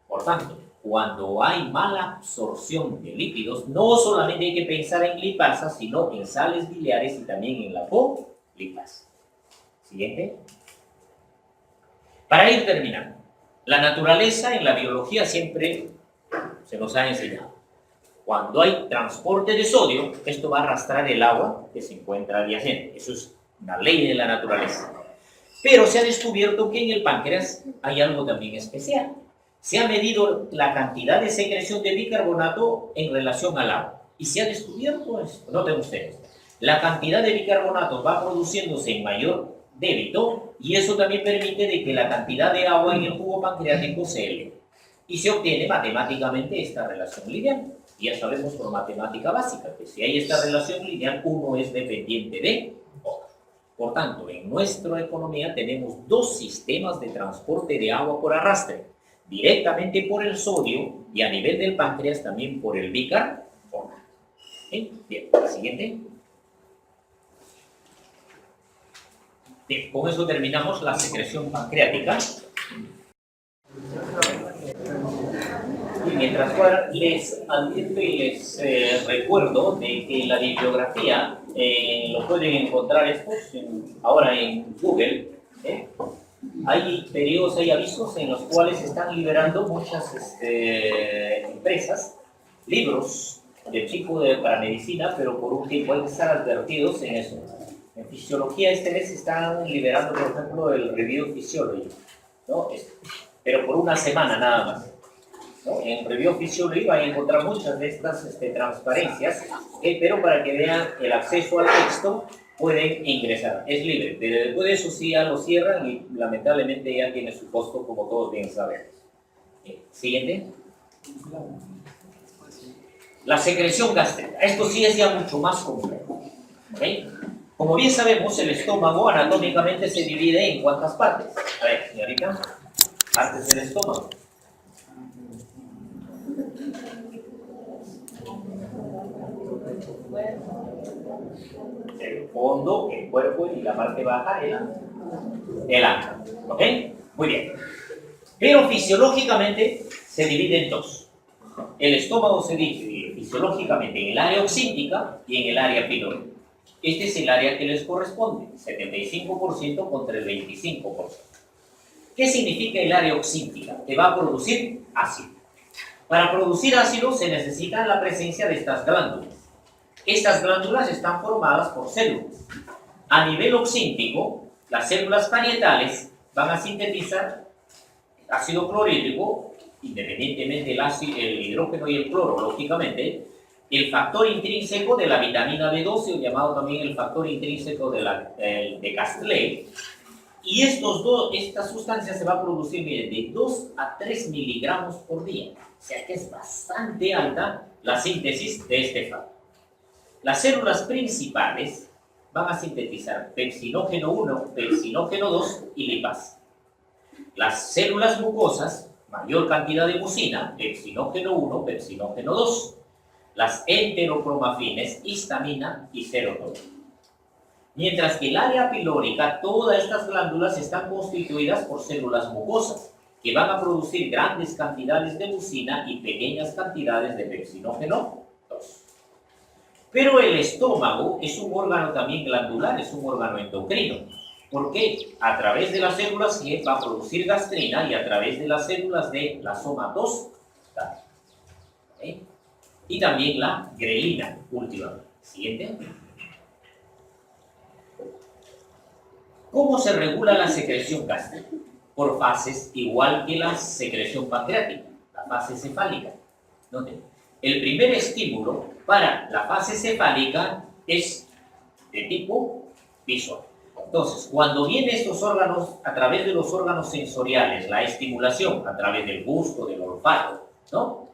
Por tanto, cuando hay mala absorción de lípidos, no solamente hay que pensar en lipasa, sino en sales biliares y también en la colipasa. Siguiente. Para ir terminando, la naturaleza en la biología siempre se nos ha enseñado. Cuando hay transporte de sodio, esto va a arrastrar el agua que se encuentra adyacente. Eso es una ley de la naturaleza. Pero se ha descubierto que en el páncreas hay algo también especial. Se ha medido la cantidad de secreción de bicarbonato en relación al agua. Y se ha descubierto esto. Noten ustedes. La cantidad de bicarbonato va produciéndose en mayor débito y eso también permite de que la cantidad de agua en el jugo pancreático se eleve. Y se obtiene matemáticamente esta relación lineal. Ya sabemos por matemática básica que si hay esta relación lineal, uno es dependiente de otro. Por tanto, en nuestra economía tenemos dos sistemas de transporte de agua por arrastre, directamente por el sodio y a nivel del páncreas también por el bicarbonato. Bien, la siguiente. Bien, con eso terminamos la secreción pancreática. Y mientras les advierto y les recuerdo de que la bibliografía lo pueden encontrar ahora en Google. Hay periodos, hay avisos en los cuales están liberando muchas empresas, libros de tipo para medicina, pero por un tiempo hay que estar advertidos en eso. En fisiología este mes están liberando, por ejemplo, el Review Physiology, ¿no? Pero por una semana nada más. ¿No? En Review Physiology van a encontrar muchas de estas transparencias, pero para que vean el acceso al texto pueden ingresar, es libre. Después de eso sí ya lo cierran y lamentablemente ya tiene su costo, como todos bien sabemos. Siguiente. La secreción gástrica. Esto sí es ya mucho más complejo. ¿Okay? Como bien sabemos, el estómago anatómicamente se divide en ¿cuántas partes? A ver, señorita, partes del estómago. El fondo, el cuerpo y la parte baja, el ano. ¿Ok? Muy bien. Pero fisiológicamente se divide en dos. El estómago se divide fisiológicamente en el área oxíntica y en el área pilórica. Este es el área que les corresponde, 75% contra el 25%. ¿Qué significa el área oxíntica? Que va a producir ácido. Para producir ácido se necesita la presencia de estas glándulas. Estas glándulas están formadas por células. A nivel oxíntico, las células parietales van a sintetizar ácido clorhídrico, independientemente el hidrógeno y el cloro, lógicamente, el factor intrínseco de la vitamina B12, o llamado también el factor intrínseco de Castley, y estas sustancias se va a producir, miren, de 2 a 3 miligramos por día. O sea que es bastante alta la síntesis de este factor. Las células principales van a sintetizar pepsinógeno 1, pepsinógeno 2 y lipasa. Las células mucosas, mayor cantidad de mucina, pepsinógeno 1, pepsinógeno 2. Las enterocromafines, histamina y serotonina. Mientras que el área pilórica, todas estas glándulas están constituidas por células mucosas, que van a producir grandes cantidades de mucina y pequeñas cantidades de pepsinógeno 2. Pero el estómago es un órgano también glandular, es un órgano endocrino. ¿Por qué? A través de las células G va a producir gastrina y a través de las células D la somatostatina. ¿Okay? Y también la grelina, últimamente. Siguiente. ¿Cómo se regula la secreción gástrica? Por fases, igual que la secreción pancreática, la fase cefálica. Noten, el primer estímulo para la fase cefálica es de tipo visual. Entonces, cuando vienen estos órganos, a través de los órganos sensoriales, la estimulación a través del gusto, del olfato, ¿no?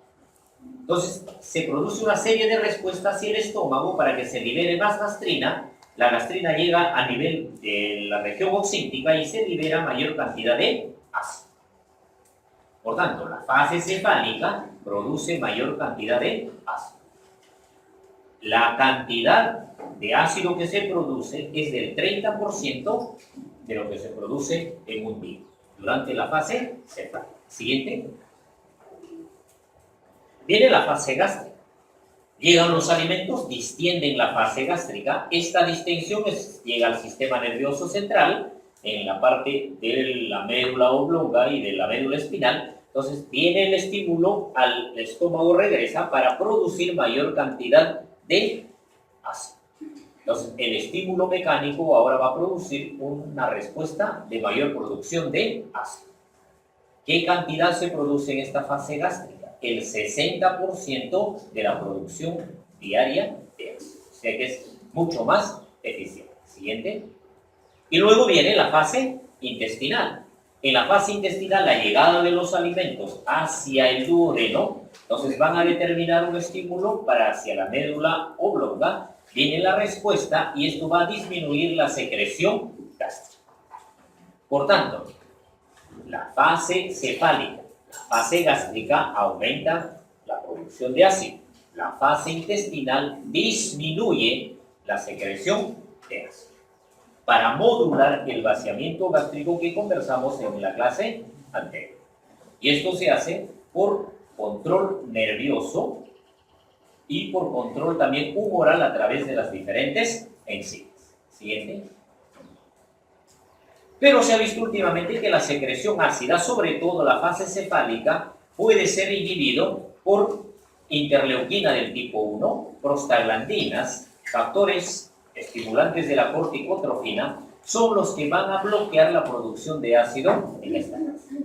Entonces, se produce una serie de respuestas hacia el estómago para que se libere más gastrina. La gastrina llega a nivel de la región oxíntica y se libera mayor cantidad de ácido. Por tanto, la fase cefálica produce mayor cantidad de ácido. la cantidad de ácido que se produce es del 30% de lo que se produce en un día, durante la fase cefálica. Siguiente. Viene la fase gástrica. Llegan los alimentos, distienden la fase gástrica. Esta distensión llega al sistema nervioso central, en la parte de la médula oblonga y de la médula espinal. Entonces, viene el estímulo al estómago, regresa para producir mayor cantidad de ácido. Entonces, el estímulo mecánico ahora va a producir una respuesta de mayor producción de ácido. ¿Qué cantidad se produce en esta fase gástrica? El 60% de la producción diaria de ácido. O sea que es mucho más eficiente. Siguiente. Y luego viene la fase intestinal. En la fase intestinal, la llegada de los alimentos hacia el duodeno, entonces van a determinar un estímulo para hacia la médula oblonga, viene la respuesta y esto va a disminuir la secreción gástrica. Por tanto, la fase cefálica, la fase gástrica aumenta la producción de ácido. La fase intestinal disminuye la secreción de ácido, para modular el vaciamiento gástrico que conversamos en la clase anterior. Y esto se hace por control nervioso y por control también humoral a través de las diferentes enzimas. Siguiente. Pero se ha visto últimamente que la secreción ácida, sobre todo la fase cefálica, puede ser inhibido por interleuquina del tipo 1, prostaglandinas, factores estimulantes de la corticotrofina, son los que van a bloquear la producción de ácido en esta fase.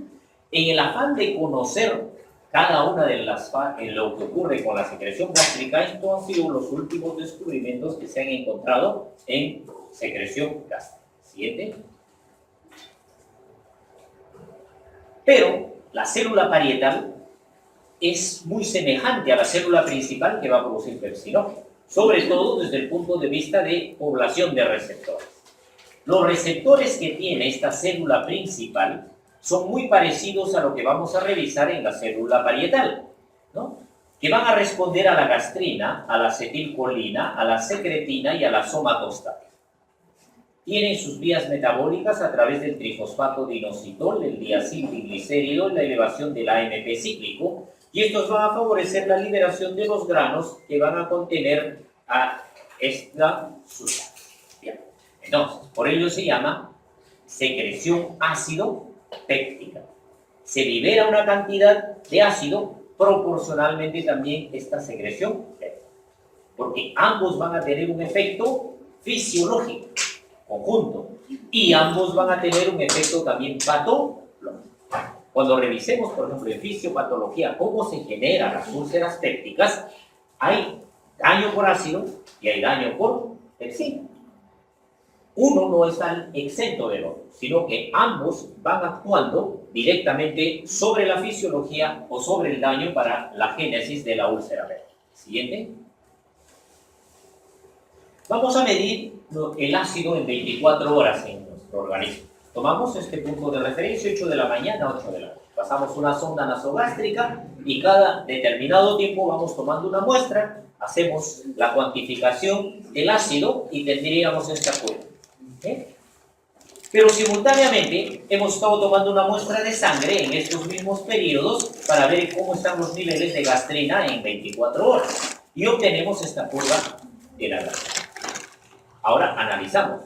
En el afán de conocer cada una de las fases, lo que ocurre con la secreción gástrica, estos han sido los últimos descubrimientos que se han encontrado en secreción gástrica. Siguiente. Pero la célula parietal es muy semejante a la célula principal que va a producir pepsinógeno, sobre todo desde el punto de vista de población de receptores. Los receptores que tiene esta célula principal son muy parecidos a lo que vamos a revisar en la célula parietal, ¿no? Que van a responder a la gastrina, a la acetilcolina, a la secretina y a la somatostatina. Tienen sus vías metabólicas a través del trifosfato de inositol, el diacilglicérido y la elevación del AMP cíclico, y estos van a favorecer la liberación de los granos que van a contener a esta sustancia. Bien. Entonces, por ello se llama secreción ácido péptica. Se libera una cantidad de ácido proporcionalmente también esta secreción péptica, porque ambos van a tener un efecto fisiológico conjunto y ambos van a tener un efecto también patológico. Cuando revisemos, por ejemplo, en fisiopatología, cómo se generan las úlceras pépticas, hay daño por ácido y hay daño por pepsina. Uno no está exento del otro, sino que ambos van actuando directamente sobre la fisiología o sobre el daño para la génesis de la úlcera péptica. Siguiente. Vamos a medir el ácido en 24 horas en nuestro organismo. Tomamos este punto de referencia, 8 de la mañana, 8 de la noche. Pasamos una sonda nasogástrica y cada determinado tiempo vamos tomando una muestra, hacemos la cuantificación del ácido y tendríamos esta curva. Pero simultáneamente hemos estado tomando una muestra de sangre en estos mismos periodos para ver cómo están los niveles de gastrina en 24 horas. Y obtenemos esta curva de la gastrina. Ahora analizamos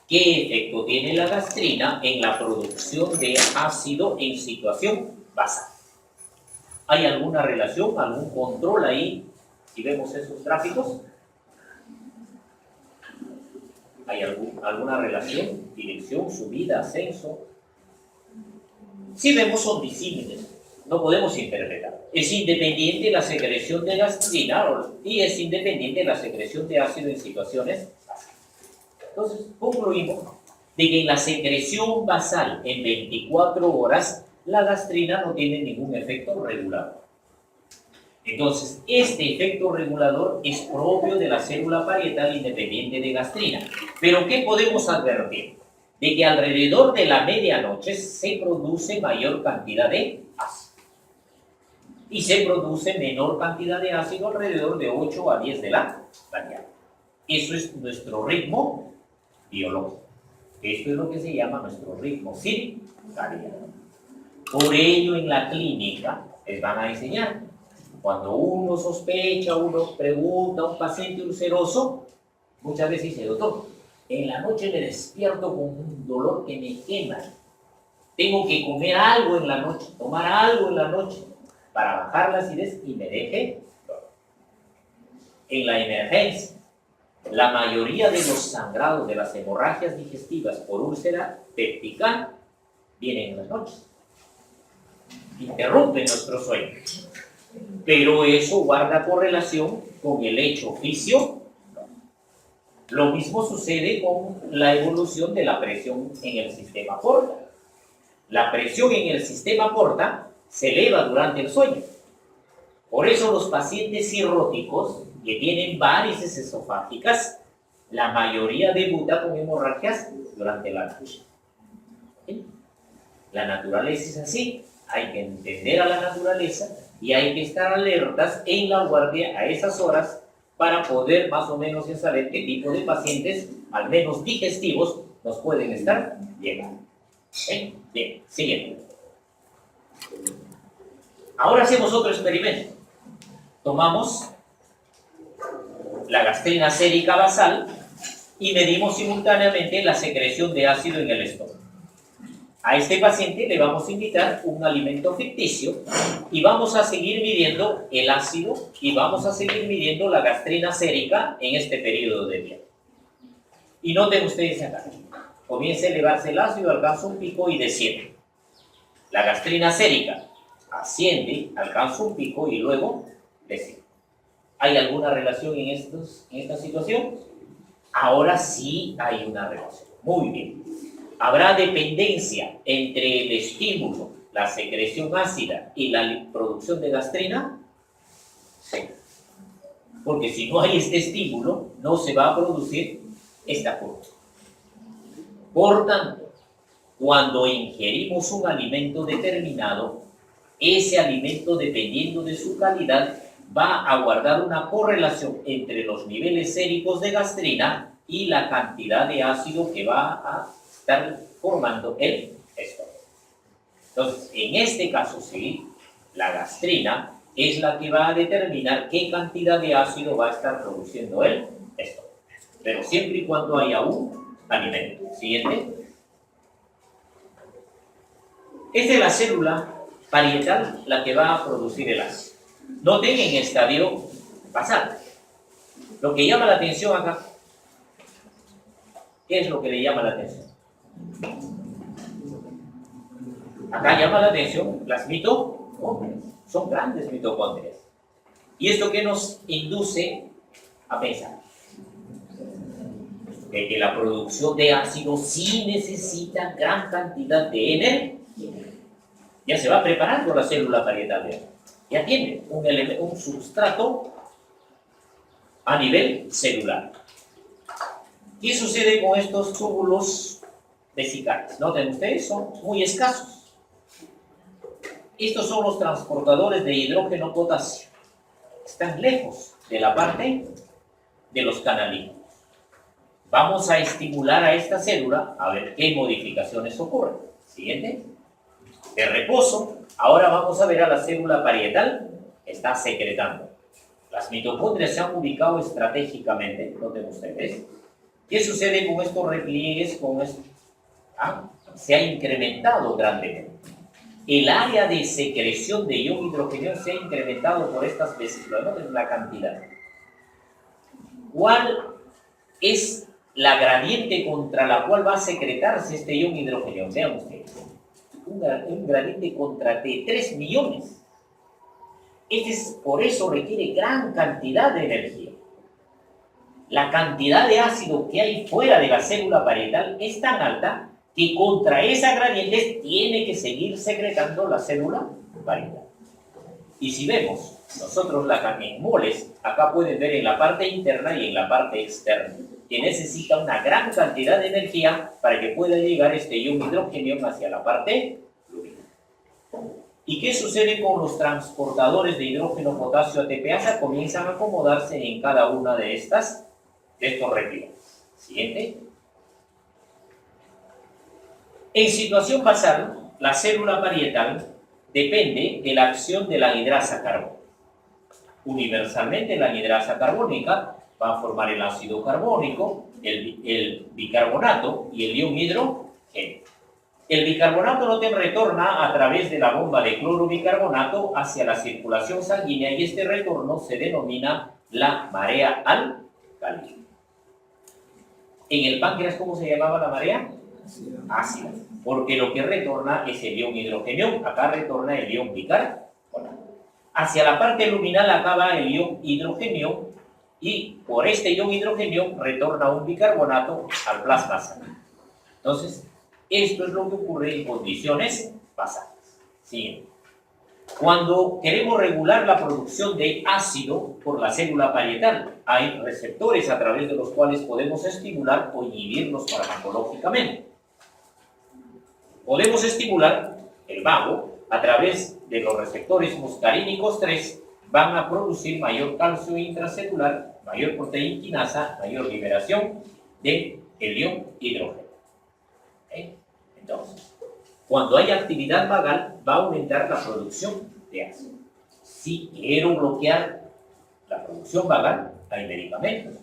qué efecto tiene la gastrina en la producción de ácido en situación basal. ¿Hay alguna relación, algún control ahí? Si vemos esos gráficos, ¿hay alguna relación? Dirección, subida, ascenso. Si vemos, son disímiles. No podemos interpretar. Es independiente la secreción de gastrina y es independiente la secreción de ácido en situaciones basales. Entonces, concluimos de que en la secreción basal en 24 horas, la gastrina no tiene ningún efecto regulador. Entonces, este efecto regulador es propio de la célula parietal independiente de gastrina. Pero, ¿qué podemos advertir? De que alrededor de la medianoche se produce mayor cantidad de ácido. Y se produce menor cantidad de ácido alrededor de 8 a 10 de la variable. Eso es nuestro ritmo biológico. Esto es lo que se llama nuestro ritmo circadiano. Por ello, en la clínica les van a enseñar. Cuando uno sospecha, uno pregunta a un paciente ulceroso, muchas veces dice, doctor, en la noche me despierto con un dolor que me quema. Tengo que comer algo en la noche, tomar algo en la noche para bajar la acidez y me deje dormir. En la emergencia, la mayoría de los sangrados de las hemorragias digestivas por úlcera péptica vienen en las noches. Interrumpen nuestro sueño. Pero eso guarda correlación con el hecho físico. Lo mismo sucede con la evolución de la presión en el sistema porta. La presión en el sistema porta se eleva durante el sueño. Por eso los pacientes cirróticos que tienen varices esofágicas, la mayoría debuta con hemorragias durante la noche. ¿Sí? La naturaleza es así. Hay que entender a la naturaleza y hay que estar alertas en la guardia a esas horas para poder más o menos saber qué tipo de pacientes, al menos digestivos, nos pueden estar llegando. ¿Sí? Bien, siguiente. Ahora hacemos otro experimento. Tomamos la gastrina sérica basal y medimos simultáneamente la secreción de ácido en el estómago. A este paciente le vamos a indicar un alimento ficticio y vamos a seguir midiendo el ácido y vamos a seguir midiendo la gastrina sérica en este periodo de tiempo. Y noten ustedes acá, comienza a elevarse el ácido, alcanza un pico y desciende. La gastrina sérica asciende, alcanza un pico y luego desciende. ¿Hay alguna relación en esta situación? Ahora sí hay una relación. Muy bien. ¿Habrá dependencia entre el estímulo, la secreción ácida y la producción de gastrina? Sí. Porque si no hay este estímulo, no se va a producir esta curva. Por tanto, cuando ingerimos un alimento determinado, ese alimento, dependiendo de su calidad, va a guardar una correlación entre los niveles séricos de gastrina y la cantidad de ácido que va a estar formando el estómago. Entonces, en este caso, sí, la gastrina es la que va a determinar qué cantidad de ácido va a estar produciendo el estómago. Pero siempre y cuando haya un alimento. Siguiente. Esta es la célula parietal la que va a producir el ácido. Noten en el estadio basal. Lo que llama la atención acá, ¿qué es lo que le llama la atención? Acá llama la atención las mitocondrias. Son grandes mitocondrias. ¿Y esto qué nos induce a pensar? De que la producción de ácido sí necesita gran cantidad de energía. Ya se va preparando la célula parietal. Ya tiene un substrato a nivel celular. ¿Qué sucede con estos túbulos vesicales? Noten ustedes, son muy escasos. Estos son los transportadores de hidrógeno potasio. Están lejos de la parte de los canalinos. Vamos a estimular a esta célula a ver qué modificaciones ocurren. Siguiente. De reposo, ahora vamos a ver a la célula parietal. Está secretando. Las mitocondrias se han ubicado estratégicamente, noten ustedes. ¿Qué sucede con estos repliegues? Se ha incrementado grandemente. El área de secreción de ion hidrogenio se ha incrementado por estas vesículas. Noten la cantidad. ¿Cuál es la gradiente contra la cual va a secretarse este ion hidrogenio? Vean ustedes. Un gradiente contra de 3 millones. Por eso requiere gran cantidad de energía. La cantidad de ácido que hay fuera de la célula parietal es tan alta que contra esa gradiente tiene que seguir secretando la célula parietal. Y si vemos nosotros en moles, acá pueden ver en la parte interna y en la parte externa, que necesita una gran cantidad de energía para que pueda llegar este ion hidrogenio hacia la parte lumínica. ¿Y qué sucede con los transportadores de hidrógeno, potasio, ATPasa? Comienzan a acomodarse en cada una de estos replicantes. Siguiente. En situación basal, la célula parietal depende de la acción de la anhidrasa carbónica. Universalmente, la anhidrasa carbónica va a formar el ácido carbónico, el bicarbonato y el ion hidrógeno. El bicarbonato no te retorna a través de la bomba de clorobicarbonato hacia la circulación sanguínea y este retorno se denomina la marea alcalina. En el páncreas, ¿cómo se llamaba la marea? Ácida. Porque lo que retorna es el ion hidrogenión, acá retorna el ion bicarbonato. Hacia la parte luminal acaba el ion hidrogenión y por este ion hidrogenión retorna un bicarbonato al plasma sanguíneo. Entonces, esto es lo que ocurre en condiciones basales. Siguiente. Cuando queremos regular la producción de ácido por la célula parietal, hay receptores a través de los cuales podemos estimular o inhibirlos farmacológicamente. Podemos estimular el vago a través de los receptores muscarínicos 3, van a producir mayor calcio intracelular, mayor proteína quinasa, mayor liberación de el ion hidrógeno. ¿Okay? Entonces, cuando hay actividad vagal, va a aumentar la producción de ácido. Si quiero bloquear la producción vagal, hay medicamentos.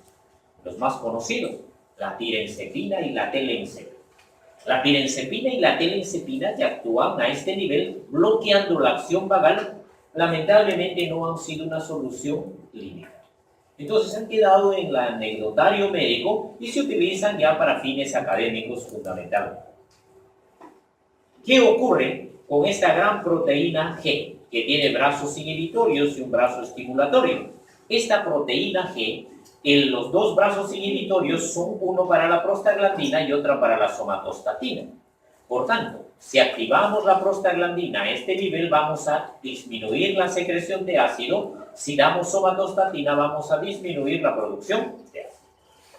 Los más conocidos, la tirenzepina y la telenzepina. La pirenzepina y la telenzepina que actúan a este nivel, bloqueando la acción vagal, lamentablemente no han sido una solución clínica. Entonces han quedado en el anecdotario médico y se utilizan ya para fines académicos fundamentalmente. ¿Qué ocurre con esta gran proteína G, que tiene brazos inhibitorios y un brazo estimulatorio? Esta proteína G, los dos brazos inhibitorios son uno para la prostaglandina y otra para la somatostatina. Por tanto, si activamos la prostaglandina a este nivel, vamos a disminuir la secreción de ácido. Si damos somatostatina, vamos a disminuir la producción de ácido.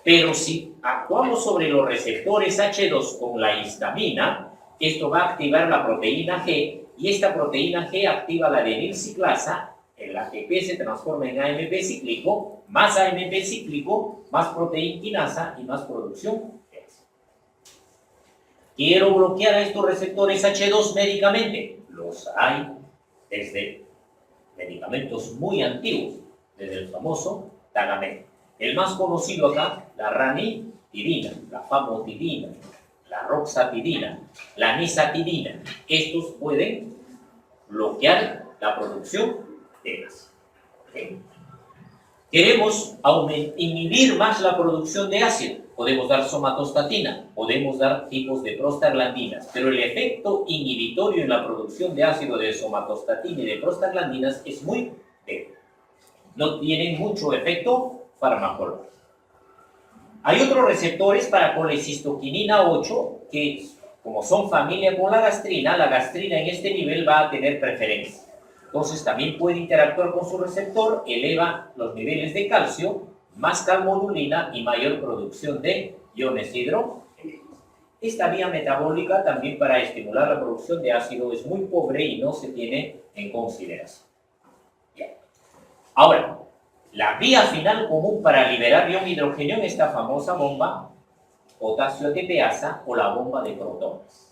Pero si actuamos sobre los receptores H2 con la histamina, esto va a activar la proteína G y esta proteína G activa la adenilciclasa, el ATP se transforma en AMP cíclico, más AMP cíclico, más proteína quinasa y más producción de ácido. ¿Quiero bloquear a estos receptores H2 médicamente? Los hay desde medicamentos muy antiguos, desde el famoso Tagamet. El más conocido acá, la ranitidina, la famotidina, la roxatidina, la nisatidina. Estos pueden bloquear la producción de ácido. ¿Okay? Queremos inhibir más la producción de ácido. Podemos dar somatostatina, podemos dar tipos de prostaglandinas, pero el efecto inhibitorio en la producción de ácido de somatostatina y de prostaglandinas es muy débil. No tienen mucho efecto farmacológico. Hay otros receptores para colecistoquinina 8 que, como son familia con la gastrina en este nivel va a tener preferencia. Entonces también puede interactuar con su receptor, eleva los niveles de calcio, más calmodulina y mayor producción de iones hidrógenos. Esta vía metabólica también para estimular la producción de ácido es muy pobre y no se tiene en consideración. Bien. Ahora, la vía final común para liberar ion hidrógeno es esta famosa bomba potasio ATPasa o la bomba de protones.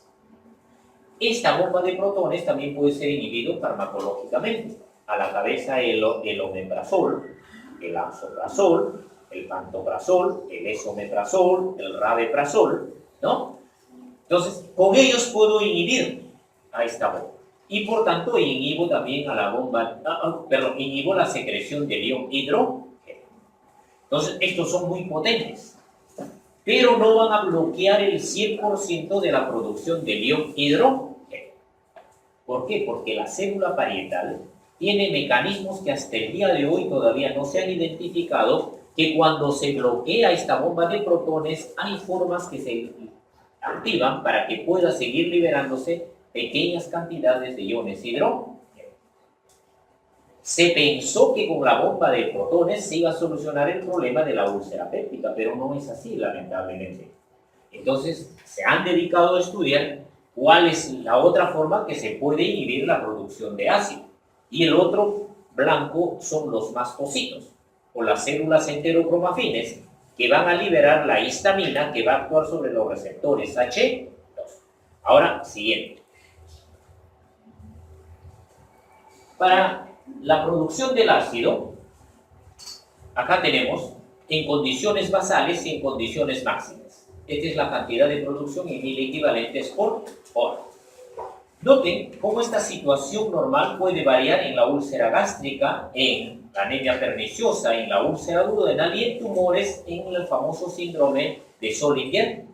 Esta bomba de protones también puede ser inhibido farmacológicamente. A la cabeza el omeprazol, el lansoprazol, el pantoprazol, el esomeprazol, el rabeprazol, ¿no? Entonces, con ellos puedo inhibir a esta bomba. Y por tanto, inhibo también a la bomba, inhibo la secreción del ion hidrógeno. Entonces, estos son muy potentes, pero no van a bloquear el 100% de la producción del ion hidrógeno. ¿Por qué? Porque la célula parietal tiene mecanismos que hasta el día de hoy todavía no se han identificado, que cuando se bloquea esta bomba de protones, hay formas que se activan para que pueda seguir liberándose pequeñas cantidades de iones hidrógeno. Se pensó que con la bomba de protones se iba a solucionar el problema de la úlcera péptica, pero no es así, lamentablemente. Entonces, se han dedicado a estudiar ¿Cuál es la otra forma que se puede inhibir la producción de ácido? Y el otro blanco son los mastocitos, o las células enterocromafines, que van a liberar la histamina que va a actuar sobre los receptores H2. Ahora, siguiente. Para la producción del ácido, acá tenemos en condiciones basales y en condiciones máximas. Esta es la cantidad de producción en 1000 equivalentes por hora. Noten cómo esta situación normal puede variar en la úlcera gástrica, en la anemia perniciosa, en la úlcera duodenal y en tumores en el famoso síndrome de Solinger.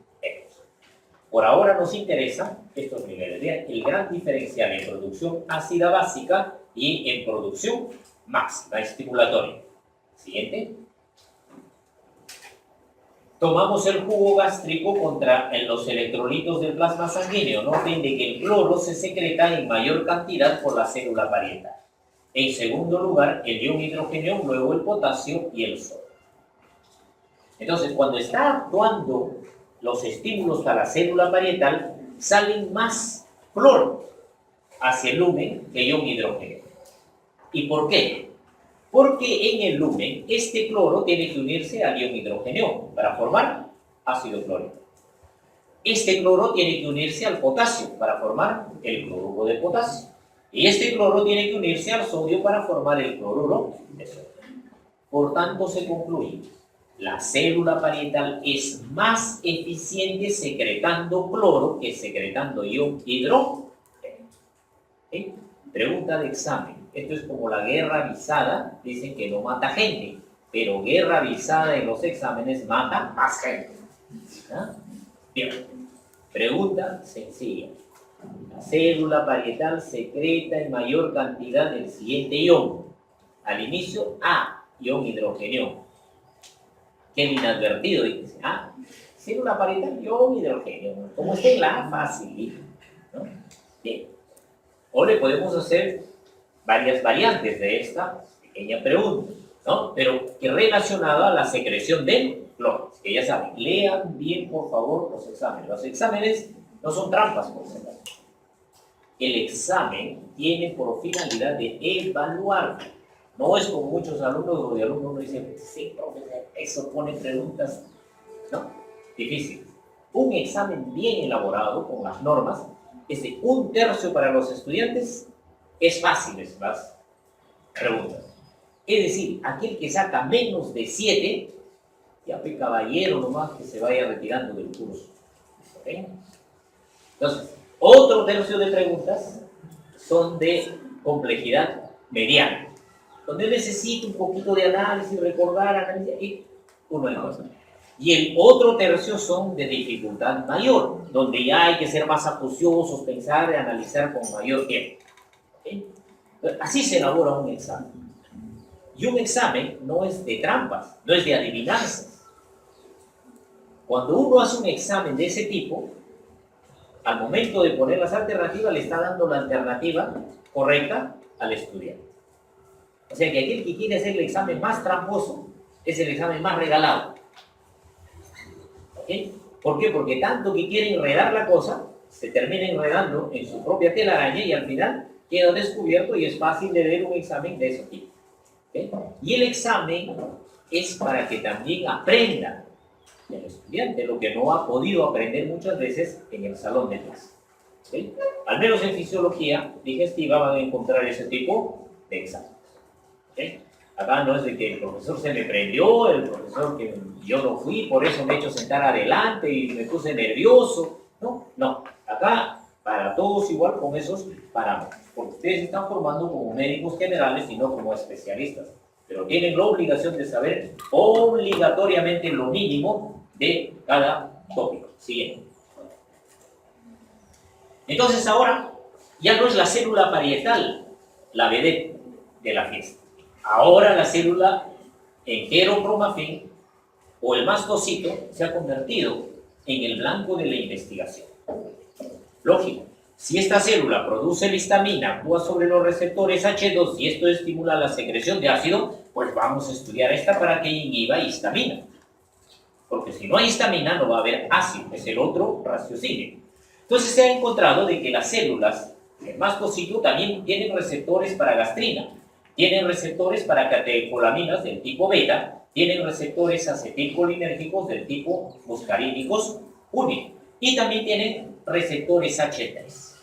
Por ahora nos interesan estos niveles. Vean el gran diferencial en producción ácida básica y en producción máxima estimulatoria. Siguiente. Tomamos el jugo gástrico contra los electrolitos del plasma sanguíneo. Noten de que el cloro se secreta en mayor cantidad por la célula parietal. En segundo lugar, el ion hidrógeno, luego el potasio y el sodio. Entonces, cuando está actuando los estímulos a la célula parietal, salen más cloro hacia el lumen que ion hidrógeno. ¿Y por qué? Porque en el lumen este cloro tiene que unirse al ion hidrógeno para formar ácido clórico. Este cloro tiene que unirse al potasio para formar el cloruro de potasio. Y este cloro tiene que unirse al sodio para formar el cloruro de sodio. Por tanto, se concluye, la célula parietal es más eficiente secretando cloro que secretando ion hidrógeno. ¿Sí? Pregunta de examen. Esto es como la guerra avisada. Dicen que no mata gente, pero guerra avisada en los exámenes mata más gente. ¿Ah? Bien. Pregunta sencilla. La célula parietal secreta en mayor cantidad el siguiente ion. Al inicio, A, ion hidrógeno. Que el inadvertido dice, célula parietal, ion hidrógeno. Como está en la A, fácil, ¿no? Bien. O le podemos hacer varias variantes de esta pequeña pregunta, ¿no? Pero que relacionada a la secreción del cloro. Que ya saben, lean bien, por favor, los exámenes. Los exámenes no son trampas, por si acaso. El examen tiene por finalidad de evaluar. No es como muchos alumnos donde el alumno dice, sí, profesor, eso pone preguntas, ¿no? Difícil. Un examen bien elaborado con las normas es de 1/3 para los estudiantes, es fácil las preguntas. Es decir, aquel que saca menos de 7, ya fue caballero nomás que se vaya retirando del curso. ¿Okay? Entonces, otro tercio de preguntas son de complejidad mediana, donde necesito un poquito de análisis, recordar, analizar, y uno de cosas. Y el otro tercio son de dificultad mayor, donde ya hay que ser más acuciosos, pensar y analizar con mayor tiempo. ¿Okay? Así se elabora un examen. Y un examen no es de trampas, no es de adivinanzas. Cuando uno hace un examen de ese tipo, al momento de poner las alternativas, le está dando la alternativa correcta al estudiante. O sea que aquel que quiere hacer el examen más tramposo es el examen más regalado. ¿Okay? ¿Por qué? Porque tanto que quiere enredar la cosa, se termina enredando en su propia telaraña y al final queda descubierto y es fácil de ver un examen de ese tipo. ¿Okay? Y el examen es para que también aprenda el estudiante lo que no ha podido aprender muchas veces en el salón de clase. ¿Okay? Al menos en fisiología digestiva van a encontrar ese tipo de exámenes. ¿Okay? Acá no es de que el profesor se me prendió, el profesor que yo no fui, por eso me he hecho sentar adelante y me puse nervioso. No, no. Acá para todos igual con esos parámetros. Porque ustedes se están formando como médicos generales y no como especialistas. Pero tienen la obligación de saber obligatoriamente lo mínimo de cada tópico. Siguiente. Entonces ahora ya no es la célula parietal la vedette de la fiesta. Ahora la célula enterocromafín o el mastocito se ha convertido en el blanco de la investigación. Lógico, si esta célula produce la histamina, actúa sobre los receptores H2 y esto estimula la secreción de ácido, pues vamos a estudiar esta para que inhiba histamina. Porque si no hay histamina no va a haber ácido, es el otro raciocinio. Entonces se ha encontrado de que las células del mastocito también tienen receptores para gastrina, tienen receptores para catecolaminas del tipo beta, tienen receptores acetilcolinérgicos del tipo muscarínicos únicos y también tienen receptores H3.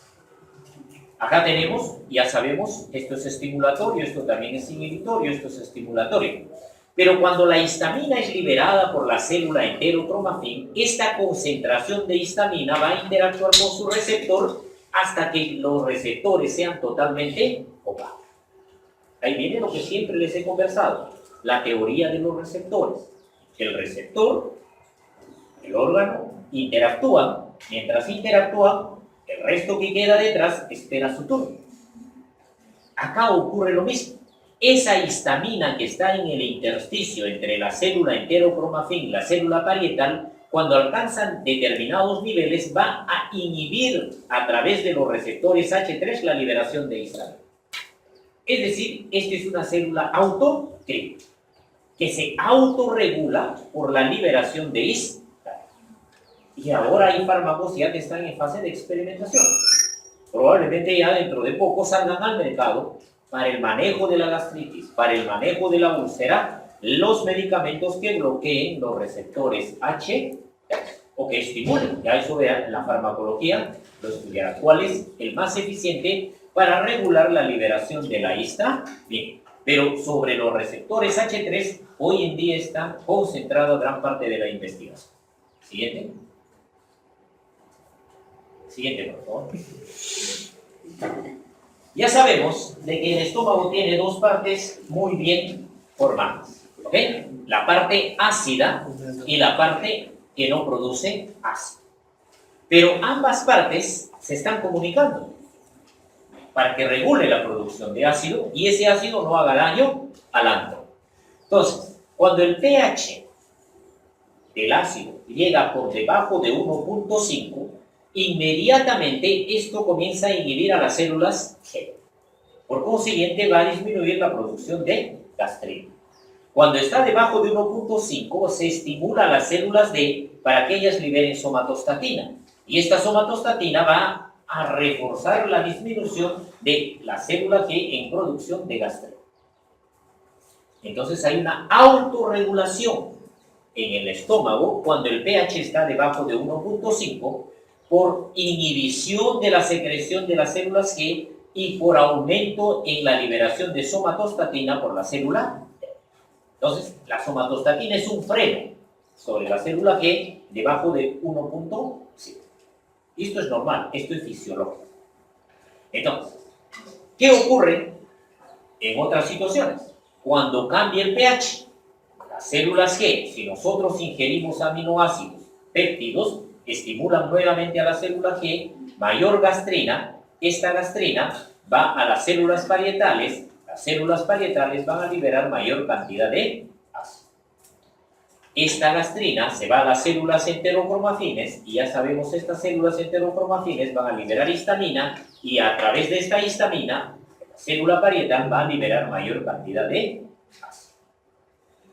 Acá tenemos, ya sabemos, esto es estimulatorio, esto también es inhibitorio, esto es estimulatorio. Pero cuando la histamina es liberada por la célula enterocromafin, esta concentración de histamina va a interactuar con su receptor hasta que los receptores sean totalmente opacos. Ahí viene lo que siempre les he conversado, la teoría de los receptores. El receptor, el órgano, interactúan, mientras interactúan, el resto que queda detrás espera su turno. Acá ocurre lo mismo. Esa histamina que está en el intersticio entre la célula enterocromafin y la célula parietal, cuando alcanzan determinados niveles, va a inhibir a través de los receptores H3 la liberación de histamina. Es decir, esta es una célula autocrítica que se autorregula por la liberación de histamina. Y ahora hay fármacos ya que están en fase de experimentación. Probablemente ya dentro de poco salgan al mercado para el manejo de la gastritis, para el manejo de la úlcera, los medicamentos que bloqueen los receptores H o que estimulen. Ya eso vean, la farmacología lo estudiará. ¿Cuál es el más eficiente para regular la liberación de la histamina? Bien, pero sobre los receptores H3 hoy en día está concentrada gran parte de la investigación. Siguiente. Siguiente, por favor. Ya sabemos de que el estómago tiene dos partes muy bien formadas, ¿ok? La parte ácida y la parte que no produce ácido. Pero ambas partes se están comunicando para que regule la producción de ácido y ese ácido no haga daño al antro. Entonces, cuando el pH del ácido llega por debajo de 1.5, inmediatamente esto comienza a inhibir a las células G. Por consiguiente, va a disminuir la producción de gastrina. Cuando está debajo de 1.5, se estimula a las células D para que ellas liberen somatostatina. Y esta somatostatina va a reforzar la disminución de la célula G en producción de gastrina. Entonces hay una autorregulación en el estómago cuando el pH está debajo de 1.5 por inhibición de la secreción de las células G y por aumento en la liberación de somatostatina por la célula T. Entonces, la somatostatina es un freno sobre la célula G debajo de 1.5. Esto es normal, esto es fisiológico. Entonces, ¿qué ocurre en otras situaciones? Cuando cambia el pH, las células G, si nosotros ingerimos aminoácidos, péptidos, estimulan nuevamente a la célula G, mayor gastrina, esta gastrina va a las células parietales van a liberar mayor cantidad de ácido. Esta gastrina se va a las células enterocromafines y ya sabemos estas células enterocromafines van a liberar histamina y a través de esta histamina, la célula parietal va a liberar mayor cantidad de ácido.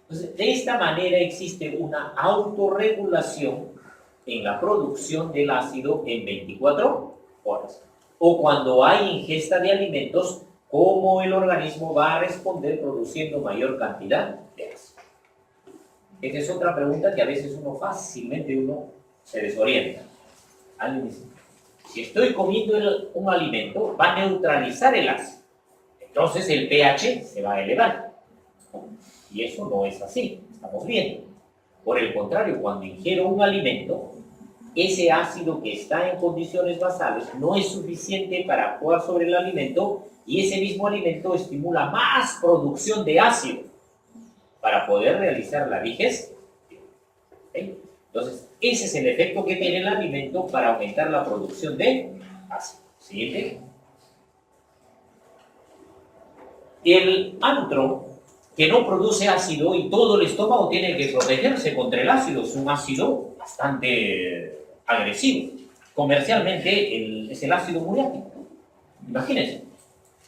Entonces, de esta manera existe una autorregulación en la producción del ácido en 24 horas. O cuando hay ingesta de alimentos, cómo el organismo va a responder produciendo mayor cantidad de ácido. Esta es otra pregunta que a veces fácilmente se desorienta. Alguien dice, si estoy comiendo un alimento, va a neutralizar el ácido. Entonces el pH se va a elevar. Y eso no es así, estamos viendo. Por el contrario, cuando ingiero un alimento, ese ácido que está en condiciones basales no es suficiente para actuar sobre el alimento y ese mismo alimento estimula más producción de ácido para poder realizar la digestión. ¿Okay? Entonces, ese es el efecto que tiene el alimento para aumentar la producción de ácido. Siguiente. El antro que no produce ácido y todo el estómago tiene que protegerse contra el ácido, es un ácido bastante agresivo. Comercialmente es el ácido muriático. Imagínense.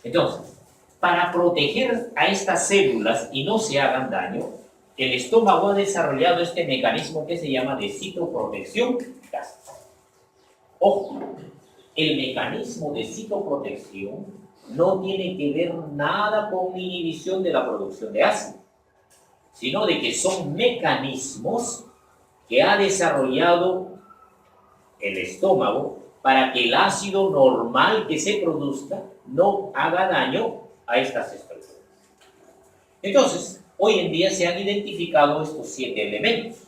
Entonces, para proteger a estas células y no se hagan daño, el estómago ha desarrollado este mecanismo que se llama de citoprotección gástrica. Ojo, el mecanismo de citoprotección no tiene que ver nada con inhibición de la producción de ácido, sino de que son mecanismos que ha desarrollado el estómago para que el ácido normal que se produzca no haga daño a estas estructuras. Entonces, hoy en día se han identificado estos 7 elementos.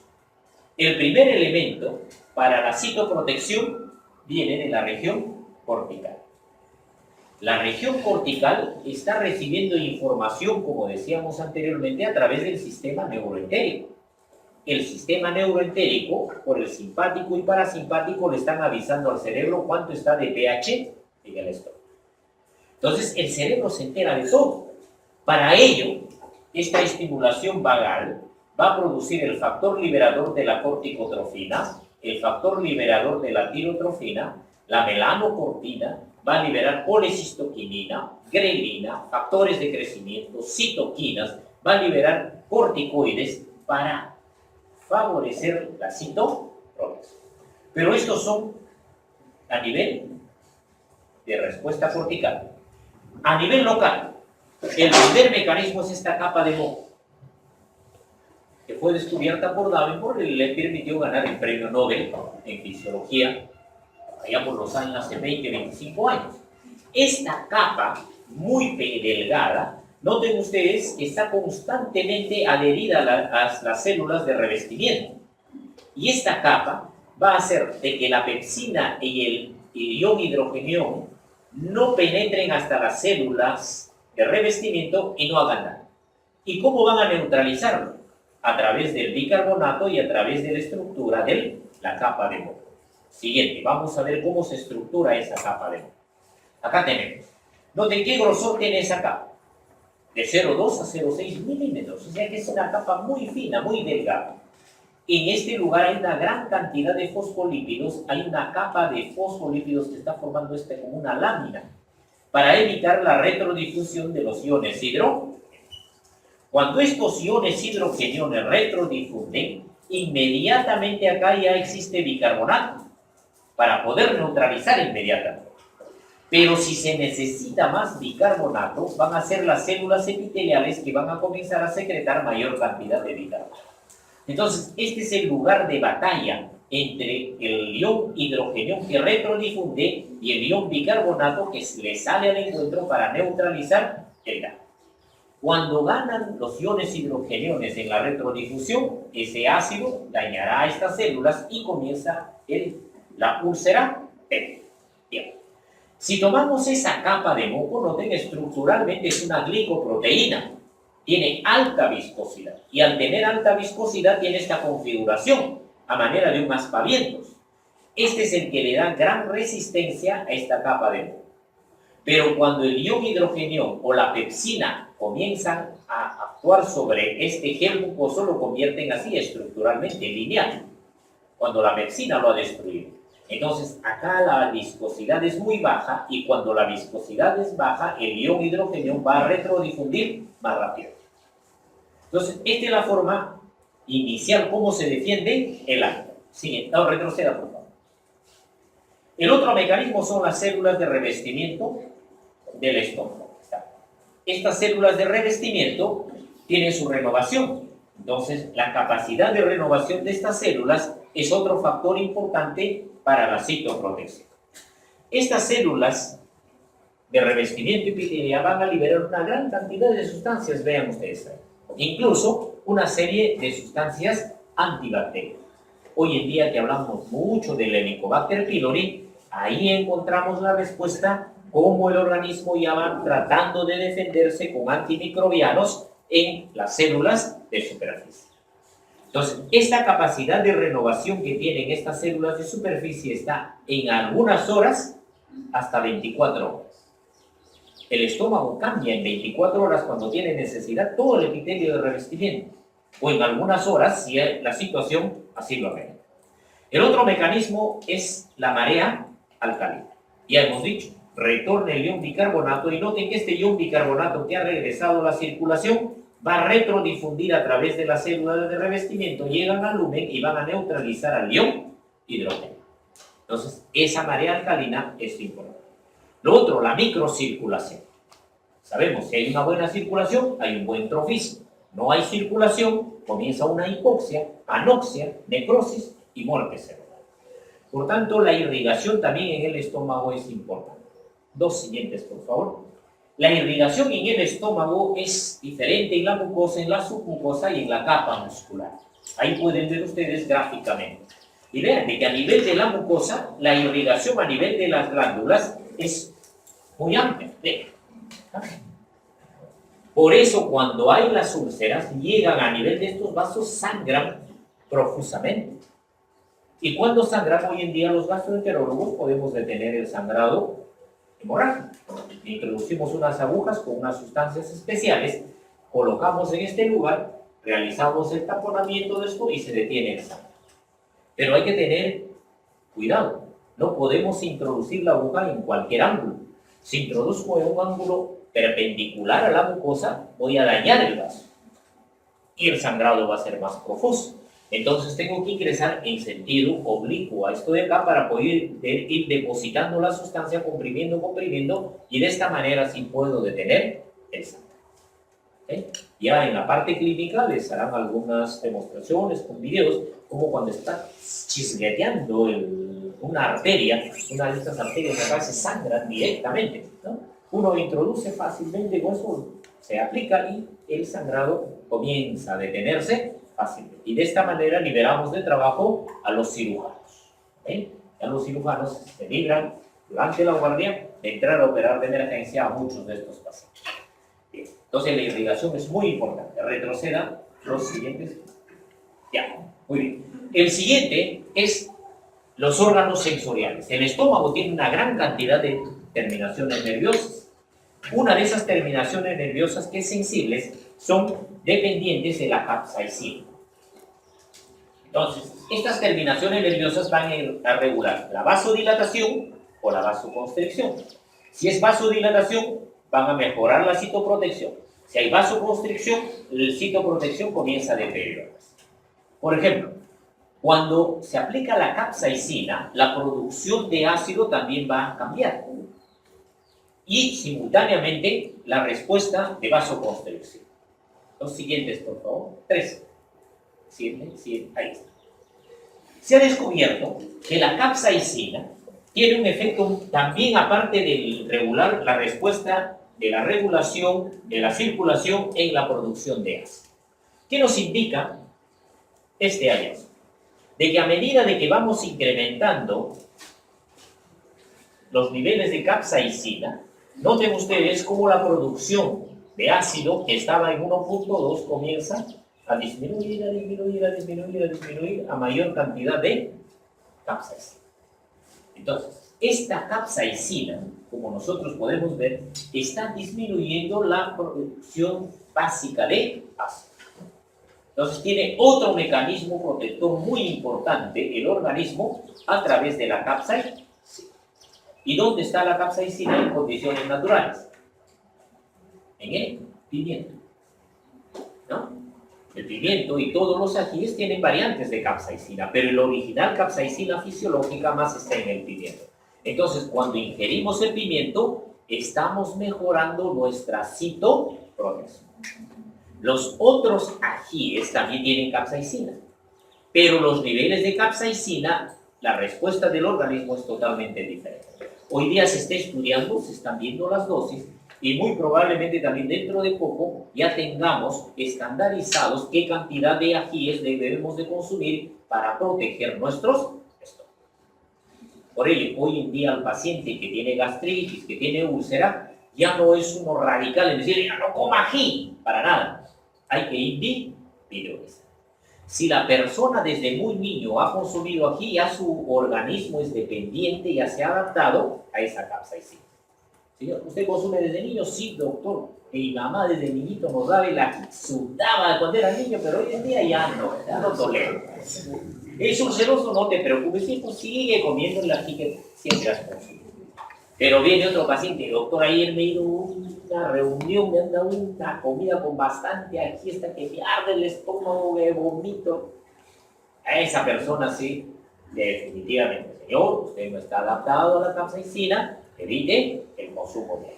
El primer elemento para la citoprotección viene de la región cortical. La región cortical está recibiendo información, como decíamos anteriormente, a través del sistema neuroentérico. El sistema neuroentérico, por el simpático y parasimpático, le están avisando al cerebro cuánto está de pH en el estómago. Entonces, el cerebro se entera de todo. Para ello, esta estimulación vagal va a producir el factor liberador de la corticotrofina, el factor liberador de la tirotrofina, la melanocortina, va a liberar colecistoquinina, grelina, factores de crecimiento, citoquinas, va a liberar corticoides para favorecer la citoprotección. Pero estos son a nivel de respuesta cortical. A nivel local, el primer mecanismo es esta capa de moco, que fue descubierta por Davenport y le permitió ganar el premio Nobel en fisiología allá por los años hace 20, 25 años. Esta capa muy delgada, noten ustedes que está constantemente adherida a las células de revestimiento. Y esta capa va a hacer de que la pepsina y el ion hidrogenión no penetren hasta las células de revestimiento y no hagan daño. ¿Y cómo van a neutralizarlo? A través del bicarbonato y a través de la estructura de la capa de moco. Siguiente, vamos a ver cómo se estructura esa capa de moco. Acá tenemos. Noten qué grosor tiene esa capa. De 0,2 a 0,6 milímetros. O sea que es una capa muy fina, muy delgada. En este lugar hay una gran cantidad de fosfolípidos. Hay una capa de fosfolípidos que está formando como una lámina para evitar la retrodifusión de los iones hidrógenos. Cuando estos iones hidrogeniones retrodifunden, inmediatamente acá ya existe bicarbonato para poder neutralizar inmediatamente. Pero si se necesita más bicarbonato, van a ser las células epiteliales que van a comenzar a secretar mayor cantidad de bicarbonato. Entonces, este es el lugar de batalla entre el ion hidrogenio que retrodifunde y el ion bicarbonato que le sale al encuentro para neutralizar el daño. Cuando ganan los iones hidrogeniones en la retrodifusión, ese ácido dañará a estas células y comienza la úlcera péptica. Bien. Si tomamos esa capa de moco, noten estructuralmente es una glicoproteína. Tiene alta viscosidad. Y al tener alta viscosidad tiene esta configuración a manera de un aspavientos. Este es el que le da gran resistencia a esta capa de moco. Pero cuando el ion hidrogenio o la pepsina comienzan a actuar sobre este gel mucoso, lo convierten así estructuralmente lineal, cuando la pepsina lo ha destruido. Entonces, acá la viscosidad es muy baja y cuando la viscosidad es baja, el ion hidrogenio va a retrodifundir más rápido. Entonces, esta es la forma inicial, cómo se defiende el ácido. Siguiente, no, retroceda, por favor. El otro mecanismo son las células de revestimiento del estómago. Estas células de revestimiento tienen su renovación. Entonces, la capacidad de renovación de estas células es otro factor importante para la citoprotección. Estas células de revestimiento epitelial van a liberar una gran cantidad de sustancias, vean ustedes ahí. Incluso una serie de sustancias antibacterias. Hoy en día que hablamos mucho del Helicobacter pylori, ahí encontramos la respuesta cómo el organismo ya va tratando de defenderse con antimicrobianos en las células de superficie. Entonces, esta capacidad de renovación que tienen estas células de superficie está en algunas horas hasta 24 horas. El estómago cambia en 24 horas cuando tiene necesidad todo el epitelio de revestimiento, o en algunas horas si la situación así lo amerita. El otro mecanismo es la marea alcalina. Ya hemos dicho, retorna el ion bicarbonato y noten que este ion bicarbonato que ha regresado a la circulación va a retrodifundir a través de las células de revestimiento, llegan al lumen y van a neutralizar al ion hidrógeno. Entonces, esa marea alcalina es importante. Lo otro, la microcirculación. Sabemos, si hay una buena circulación, hay un buen trofismo. No hay circulación, comienza una hipoxia, anoxia, necrosis y muerte cerebral. Por tanto, la irrigación también en el estómago es importante. Dos siguientes, por favor. La irrigación en el estómago es diferente en la mucosa, en la submucosa y en la capa muscular. Ahí pueden ver ustedes gráficamente. Y vean que a nivel de la mucosa, la irrigación a nivel de las glándulas es muy amplia. Vean. Por eso, cuando hay las úlceras, llegan a nivel de estos vasos, sangran profusamente. Y cuando sangran hoy en día los gastroenterólogos, podemos detener el sangrado hemorrágico. Introducimos unas agujas con unas sustancias especiales, colocamos en este lugar, realizamos el taponamiento de esto y se detiene el sangre. Pero hay que tener cuidado. No podemos introducir la aguja en cualquier ángulo. Si introduzco en un ángulo perpendicular a la mucosa, voy a dañar el vaso y el sangrado va a ser más profuso. Entonces tengo que ingresar en sentido oblicuo a esto de acá para poder ir depositando la sustancia, comprimiendo, y de esta manera sí puedo detener el sangrado. ¿Okay? Ya en la parte clínica les harán algunas demostraciones con videos, como cuando está chisgueteando una arteria, una de estas arterias acá se sangran directamente, ¿no? Uno introduce fácilmente con eso, se aplica y el sangrado comienza a detenerse fácilmente. Y de esta manera liberamos de trabajo a los cirujanos. A los cirujanos se libran durante la guardia de entrar a operar de emergencia a muchos de estos pacientes. Bien. Entonces la irrigación es muy importante. Retroceda los siguientes. Ya, muy bien. El siguiente es los órganos sensoriales. El estómago tiene una gran cantidad de terminaciones nerviosas. Una de esas terminaciones nerviosas que es sensibles son dependientes de la capsaicina. Entonces, estas terminaciones nerviosas van a regular la vasodilatación o la vasoconstricción. Si es vasodilatación, van a mejorar la citoprotección. Si hay vasoconstricción, la citoprotección comienza a deteriorarse. Por ejemplo, cuando se aplica la capsaicina, la producción de ácido también va a cambiar. Y simultáneamente la respuesta de vasoconstricción. Los siguientes, por favor. 3. Siguiente, ahí está. Se ha descubierto que la capsaicina tiene un efecto también, aparte de regular la respuesta de la regulación de la circulación en la producción de ácido. ¿Qué nos indica este hallazgo? De que a medida de que vamos incrementando los niveles de capsaicina, noten ustedes cómo la producción de ácido que estaba en 1.2 comienza a disminuir, a mayor cantidad de capsaicina. Entonces, esta capsaicina, como nosotros podemos ver, está disminuyendo la producción básica de ácido. Entonces, tiene otro mecanismo protector muy importante el organismo a través de la capsaicina. ¿Y dónde está la capsaicina en condiciones naturales? En el pimiento, ¿no? El pimiento y todos los ajíes tienen variantes de capsaicina, pero el original capsaicina fisiológica más está en el pimiento. Entonces, cuando ingerimos el pimiento, estamos mejorando nuestra citoprotección. Los otros ajíes también tienen capsaicina, pero los niveles de capsaicina, la respuesta del organismo es totalmente diferente. Hoy día se está estudiando, se están viendo las dosis, y muy probablemente también dentro de poco ya tengamos estandarizados qué cantidad de ajíes debemos de consumir para proteger nuestros estómagos. Por ello, hoy en día al paciente que tiene gastritis, que tiene úlcera, ya no es uno radical en decir, ya no coma ají, para nada. Hay que individualizar. Si la persona desde muy niño ha consumido ají, ya su organismo es dependiente, ya se ha adaptado a esa capsaicina. Señor, ¿usted consume desde niño? Sí, doctor. Mi mamá desde niñito nos daba el ají, sudaba cuando era niño, pero hoy en día ya no tolero. Es ulceroso, no te preocupes, hijo, sigue comiendo el ají que siempre has consumido. Pero viene otro paciente, doctor, ayer me he ido a una reunión, me han dado una comida con bastante ají, hasta que me arde el estómago, me vomito. A esa persona sí, definitivamente, señor, usted no está adaptado a la capsaicina, evite el consumo de ella.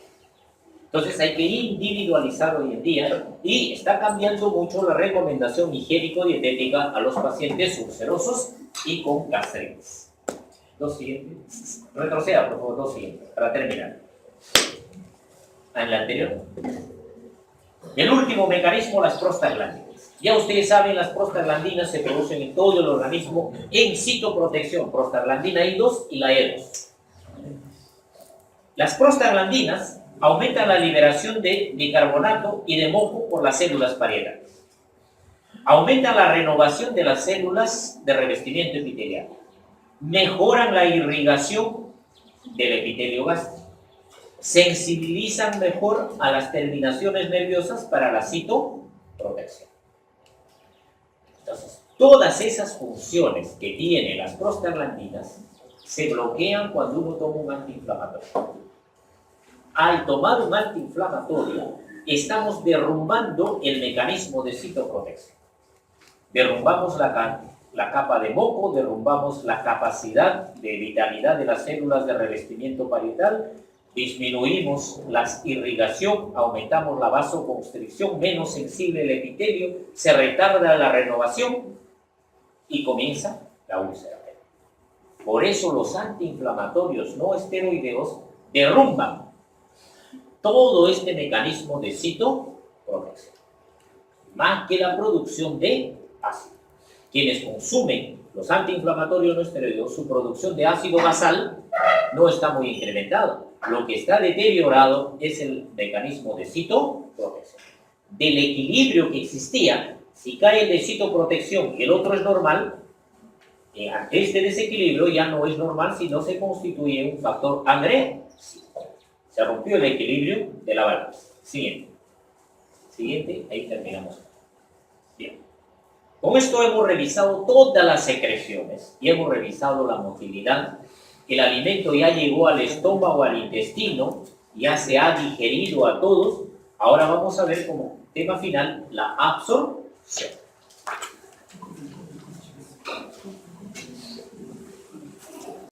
Entonces hay que individualizar hoy en día y está cambiando mucho la recomendación higiénico-dietética a los pacientes ulcerosos y con gastritis. Los siguientes. Retroceda, por favor, los siguientes, para terminar. En la anterior. El último mecanismo, las prostaglandinas. Ya ustedes saben, las prostaglandinas se producen en todo el organismo en citoprotección, prostaglandina I2 y la E2. Las prostaglandinas aumentan la liberación de bicarbonato y de moco por las células parietales. Aumentan la renovación de las células de revestimiento epitelial. Mejoran la irrigación del epitelio gástrico. Sensibilizan mejor a las terminaciones nerviosas para la citoprotección. Entonces, todas esas funciones que tienen las prostaglandinas se bloquean cuando uno toma un antiinflamatorio. Al tomar un antiinflamatorio, estamos derrumbando el mecanismo de citoprotección. Derrumbamos la capa de moco, derrumbamos la capacidad de vitalidad de las células de revestimiento parietal, disminuimos la irrigación, aumentamos la vasoconstricción, menos sensible el epitelio, se retarda la renovación y comienza la úlcera. Por eso los antiinflamatorios no esteroideos derrumban todo este mecanismo de citoprotección, más que la producción de ácido. Quienes consumen los antiinflamatorios no esteroideos, su producción de ácido basal no está muy incrementada. Lo que está deteriorado es el mecanismo de citoprotección. Del equilibrio que existía, si cae el de citoprotección y el otro es normal, ante este desequilibrio ya no es normal si no se constituye un factor agresivo. Se rompió el equilibrio de la balanza. Siguiente. Siguiente, ahí terminamos. Bien. Con esto hemos revisado todas las secreciones y hemos revisado la motilidad. El alimento ya llegó al estómago, al intestino, ya se ha digerido a todos. Ahora vamos a ver como tema final la absorción.